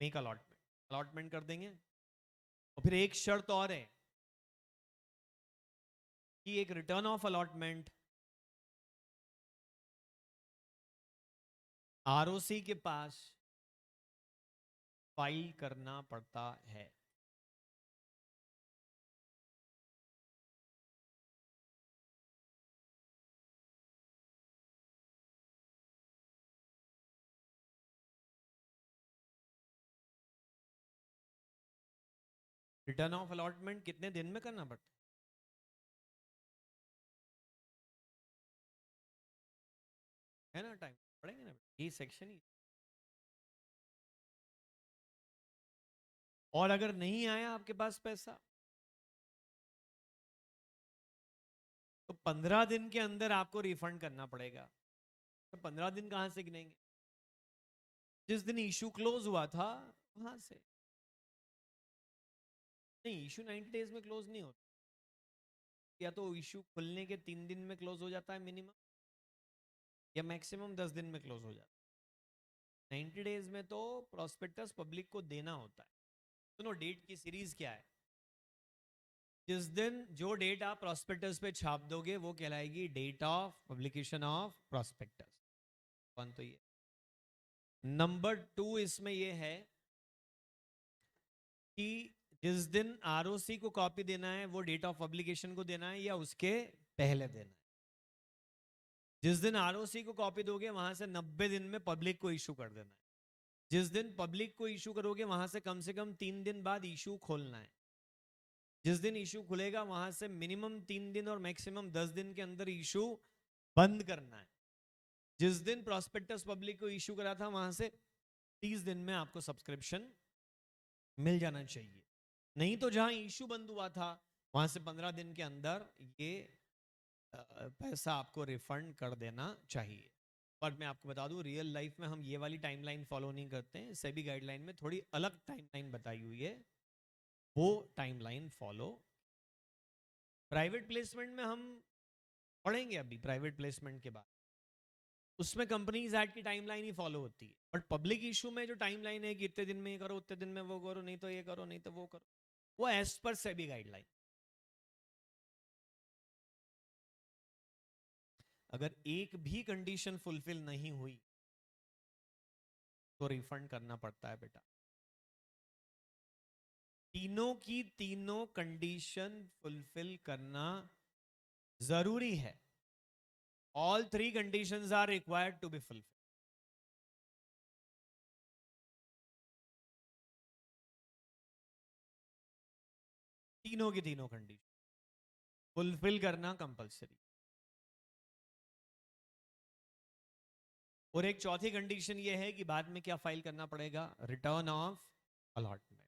Make allotment. अलॉटमेंट कर देंगे। और फिर एक शर्त और है कि एक रिटर्न ऑफ अलॉटमेंट आरओसी के पास फाइल करना पड़ता है। रिटर्न ऑफ अलॉटमेंट कितने दिन में करना पड़ता है ना? टाइम पड़ेंगे ना, ये सेक्शन ही। और अगर नहीं आया आपके पास पैसा, तो 15 दिन के अंदर आपको रिफंड करना पड़ेगा। तो 15 दिन कहां से गिनेंगे? जिस दिन इशू क्लोज हुआ था वहां से। नहीं, इशू 90 डेज में क्लोज नहीं होता। या तो इशू खुलने के 3 दिन में क्लोज हो जाता है मिनिमम, या मैक्सिमम 10 दिन में क्लोज हो जाता है। 90 डेज में तो प्रोस्पेक्टस पब्लिक को देना होता है। सुनो, डेट की सीरीज क्या है? जिस दिन जो डेट आप प्रोस्पेक्टस पे छाप दोगे वो कहलाएगी date of publication of prospectus. One तो ये। नंबर 2 इसमें ये है कि जिस दिन आरओसी को कॉपी देना है वो डेट ऑफ पब्लिकेशन को देना है या उसके पहले देना है। जिस दिन आरओसी को कॉपी दोगे वहां से 90 दिन में पब्लिक को इशू कर देना है। जिस दिन पब्लिक को इशू करोगे वहां से कम 3 दिन बाद इशू खोलना है। जिस दिन इशू खुलेगा वहां से मिनिमम 3 दिन और मैक्सिमम 10 दिन के अंदर इशू बंद करना है। जिस दिन प्रोस्पेक्टस पब्लिक को इशू करा था वहां से 30 दिन में आपको सब्सक्रिप्शन मिल जाना चाहिए। नहीं तो जहां इशू बंद हुआ था वहां से 15 दिन के अंदर ये पैसा आपको रिफंड कर देना चाहिए। पर मैं आपको बता दूं, रियल लाइफ में हम ये वाली टाइमलाइन फॉलो नहीं करते हैं। सेबी गाइडलाइन में थोड़ी अलग टाइमलाइन बताई हुई है, वो टाइमलाइन फॉलो। प्राइवेट प्लेसमेंट में हम पढ़ेंगे अभी, प्राइवेट प्लेसमेंट के बाद उसमें कंपनीज एक्ट की टाइमलाइन ही फॉलो होती है, बट पब्लिक इशू में जो टाइमलाइन है कि इतने दिन में ये करो, उतने दिन में वो करो, नहीं तो ये करो, नहीं तो वो करो, वो एज पर सेबी गाइडलाइन। अगर एक भी कंडीशन फुलफिल नहीं हुई तो रिफंड करना पड़ता है बेटा। तीनों की तीनों कंडीशन फुलफिल करना जरूरी है। All three conditions are required to be fulfil. तीनों की तीनों कंडीशन फुलफिल करना कंपलसरी। और एक चौथी कंडीशन ये है कि बाद में क्या फाइल करना पड़ेगा, return of allotment.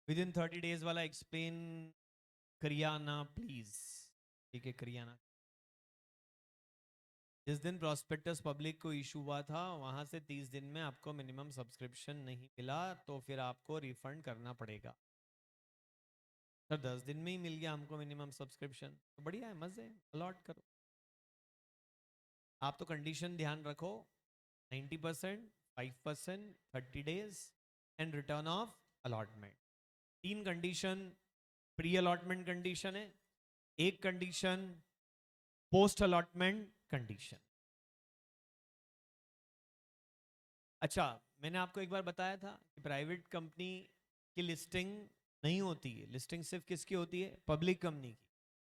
With in 30 days वाला एक्सप्लेन करियाना प्लीज। ठीक है, करियाना। जिस दिन प्रोस्पेक्टस पब्लिक को इशू हुआ था वहां से 30 दिन में आपको मिनिमम सब्सक्रिप्शन नहीं मिला तो फिर आपको रिफंड करना पड़ेगा। सर 10 दिन में ही मिल गया हमको मिनिमम सब्सक्रिप्शन, तो बढ़िया है, मजे अलॉट करो। आप तो कंडीशन ध्यान रखो, 90%, 5%, 30 days and return of allotment. तीन कंडीशन प्री अलॉटमेंट कंडीशन है, एक कंडीशन पोस्ट अलॉटमेंट कंडीशन। अच्छा, मैंने आपको एक बार बताया था कि प्राइवेट कंपनी की लिस्टिंग नहीं होती है, लिस्टिंग सिर्फ किसकी होती है, पब्लिक कंपनी की।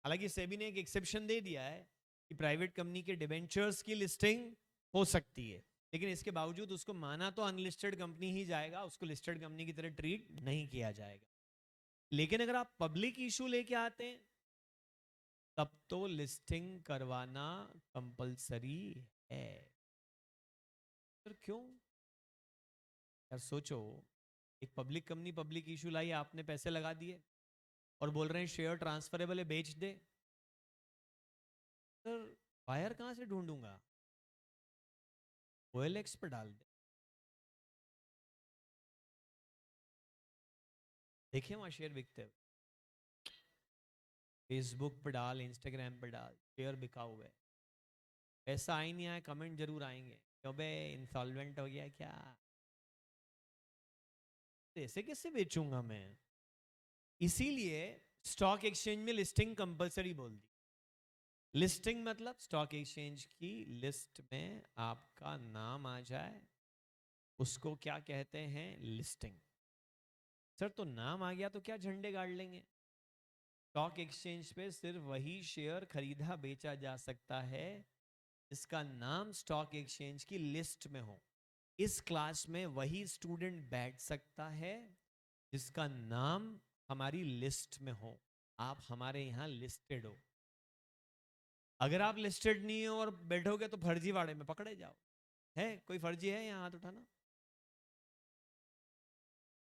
हालांकि सेबी ने एक एक्सेप्शन दे दिया है कि प्राइवेट कंपनी के डिबेंचर्स की लिस्टिंग हो सकती है, लेकिन इसके बावजूद उसको माना तो अनलिस्टेड कंपनी ही जाएगा, उसको लिस्टेड कंपनी की तरह ट्रीट नहीं किया जाएगा। लेकिन अगर आप पब्लिक इशू लेके आते हैं तब तो लिस्टिंग करवाना कंपलसरी है। सर क्यों? यार सोचो, एक पब्लिक कंपनी पब्लिक इशू लाई, आपने पैसे लगा दिए और बोल रहे हैं शेयर ट्रांसफरेबल है, बेच दे। सर बायर कहां से ढूंढूंगा? OLX पर डाल दे, देखिए वहां शेयर बिकते हुए। फेसबुक पर डाल, इंस्टाग्राम पर डाल, शेयर बिका हुआ है। पैसा आई नहीं आया, कमेंट जरूर आएंगे, क्यों बे इंसॉल्वेंट हो गया क्या? ऐसे कैसे बेचूंगा मैं? इसीलिए स्टॉक एक्सचेंज में लिस्टिंग कंपलसरी बोल दी। लिस्टिंग मतलब स्टॉक एक्सचेंज की लिस्ट में आपका नाम आ जाए, उसको क्या कहते हैं, लिस्टिंग। सर तो नाम आ गया तो क्या झंडे गाड़ लेंगे? स्टॉक एक्सचेंज पे सिर्फ वही शेयर खरीदा बेचा जा सकता है जिसका नाम स्टॉक एक्सचेंज की लिस्ट में हो। इस क्लास में वही स्टूडेंट बैठ सकता है जिसका नाम हमारी लिस्ट में हो। आप हमारे यहाँ लिस्टेड हो। अगर आप लिस्टेड नहीं हो और बैठोगे तो फर्जीवाड़े में पकड़े जाओ। है कोई फर्जी है यहाँ? हाथ उठाना।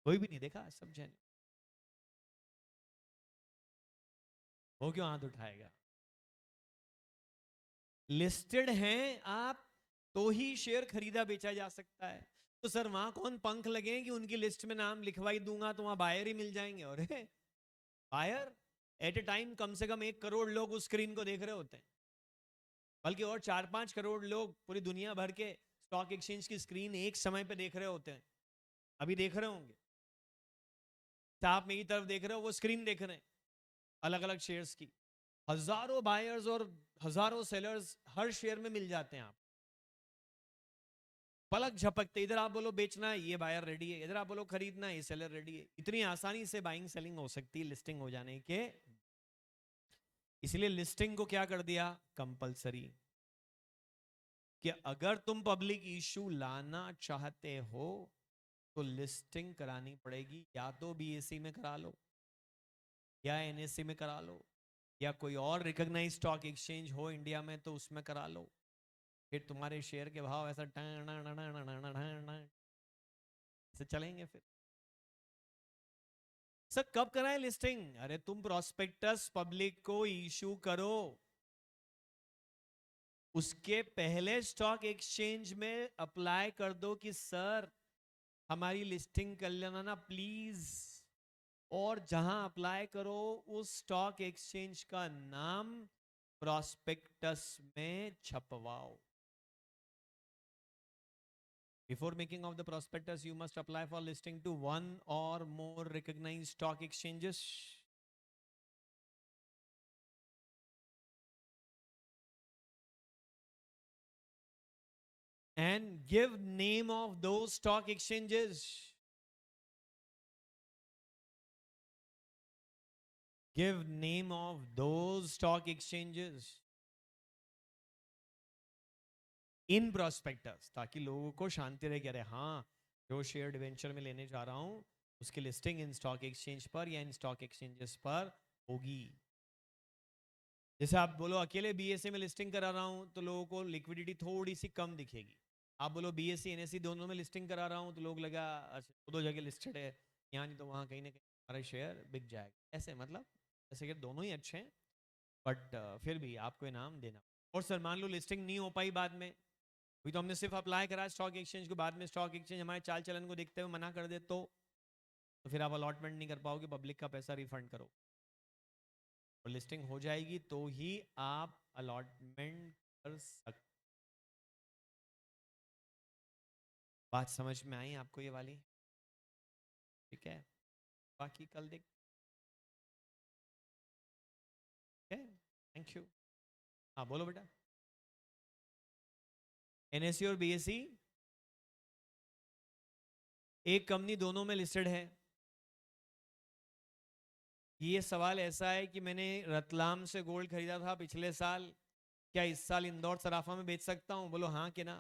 कोई भी नहीं देखा, सब जन। वो क्यों हाथ उठाएगा? लिस्टेड हैं आप तो ही शेयर खरीदा बेचा जा सकता है। तो सर वहां कौन पंख लगे कि उनकी लिस्ट में नाम लिखवाई दूंगा तो वहां बायर ही मिल जाएंगे? और बायर एट ए टाइम कम से कम 1 करोड़ लोग उस स्क्रीन को देख रहे होते हैं, बल्कि और 4-5 करोड़ लोग पूरी दुनिया भर के स्टॉक एक्सचेंज की स्क्रीन एक समय पे देख रहे होते हैं। अभी देख रहे होंगे, आप मेरी तरफ देख रहे हो, वो स्क्रीन देख रहे हैं अलग अलग शेयर्स की। हजारों बायर्स और हजारों सेलर्स हर शेयर में मिल जाते हैं। आप पलक झपकते, इधर आप बोलो बेचना है, ये बायर रेडी है, इधर आप बोलो खरीदना है, ये सेलर रेडी है। इतनी आसानी से बाइंग सेलिंग हो सकती है लिस्टिंग हो जाने के। इसलिए लिस्टिंग को क्या कर दिया, कंपलसरी। कि अगर तुम पब्लिक इशू लाना चाहते हो तो लिस्टिंग करानी पड़ेगी, या तो BSE में करा लो या NSE में करा लो या कोई और रिकॉग्नाइज स्टॉक एक्सचेंज हो इंडिया में तो उसमें करा लो। फिर तुम्हारे शेयर के भाव ऐसा से चलेंगे। फिर सर कब कराए लिस्टिंग? अरे तुम प्रोस्पेक्टस पब्लिक को इशू करो, उसके पहले स्टॉक एक्सचेंज में अप्लाई कर दो कि सर हमारी लिस्टिंग कर लेना ना प्लीज। और जहां अप्लाई करो उस स्टॉक एक्सचेंज का नाम प्रॉस्पेक्टस में छपवाओ. Before making of the prospectus, you must apply for listing to one or more recognized stock exchanges. And give name of those stock exchanges. Give name of those stock exchanges in prospectus, ताकि लोगों को शांति रहे कि अरे हाँ, जो share debenture में लेने जा रहा हूं उसकी लिस्टिंग इन स्टॉक एक्सचेंज पर या इन स्टॉक एक्सचेंजेस पर होगी. जैसे आप बोलो अकेले बीएसए में लिस्टिंग करा रहा हूं तो लोगों को लिक्विडिटी थोड़ी सी कम दिखेगी. आप बोलो बीएससी एनएससी दोनों में लिस्टिंग करा रहा हूं तो लोग लगा अच्छा दो जगह लिस्टेड है, यहाँ नहीं तो वहाँ कहीं ना कहीं हमारा शेयर बिक जाएगा. ऐसे मतलब ऐसे कि दोनों ही अच्छे हैं बट फिर भी आपको इनाम देना. और सर मान लो लिस्टिंग नहीं हो पाई बाद में, अभी तो हमने सिर्फ अप्लाई करा स्टॉक एक्सचेंज को, बाद में स्टॉक एक्सचेंज हमारे चाल चलन को देखते हुए मना कर दे तो फिर आप अलॉटमेंट नहीं कर पाओगे, पब्लिक का पैसा रिफंड करो. और लिस्टिंग हो जाएगी तो ही आप अलॉटमेंट कर सकते. बात समझ में आई आपको ये वाली? ठीक है, बाकी कल देख. ठीक है, थैंक यू. हाँ बोलो बेटा. एनएससी और बीएससी एक कंपनी दोनों में लिस्टेड है. ये सवाल ऐसा है कि मैंने रतलाम से गोल्ड खरीदा था पिछले साल, क्या इस साल इंदौर सराफा में बेच सकता हूँ? बोलो हाँ कि ना.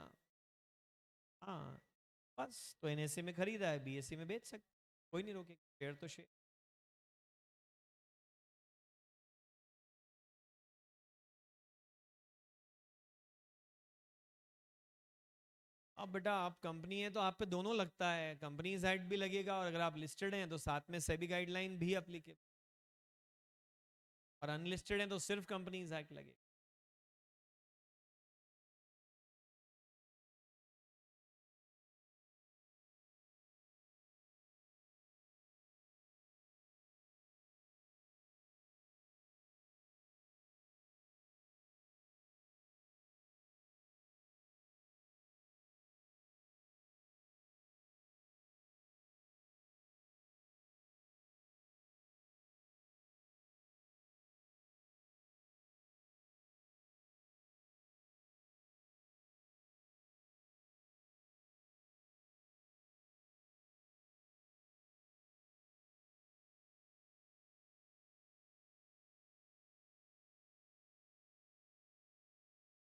हाँ, बस तो एनएससी में खरीदा है, बीएससी में बेच सकते, कोई नहीं रोके, शेयर तो शेयर. अब बेटा आप कंपनी है तो आप पे दोनों लगता है, कंपनीज एक्ट भी लगेगा और अगर आप लिस्टेड हैं तो साथ में सेबी गाइडलाइन भी अप्लीकेबल, और अनलिस्टेड हैं तो सिर्फ कंपनीज एक्ट लगेगा.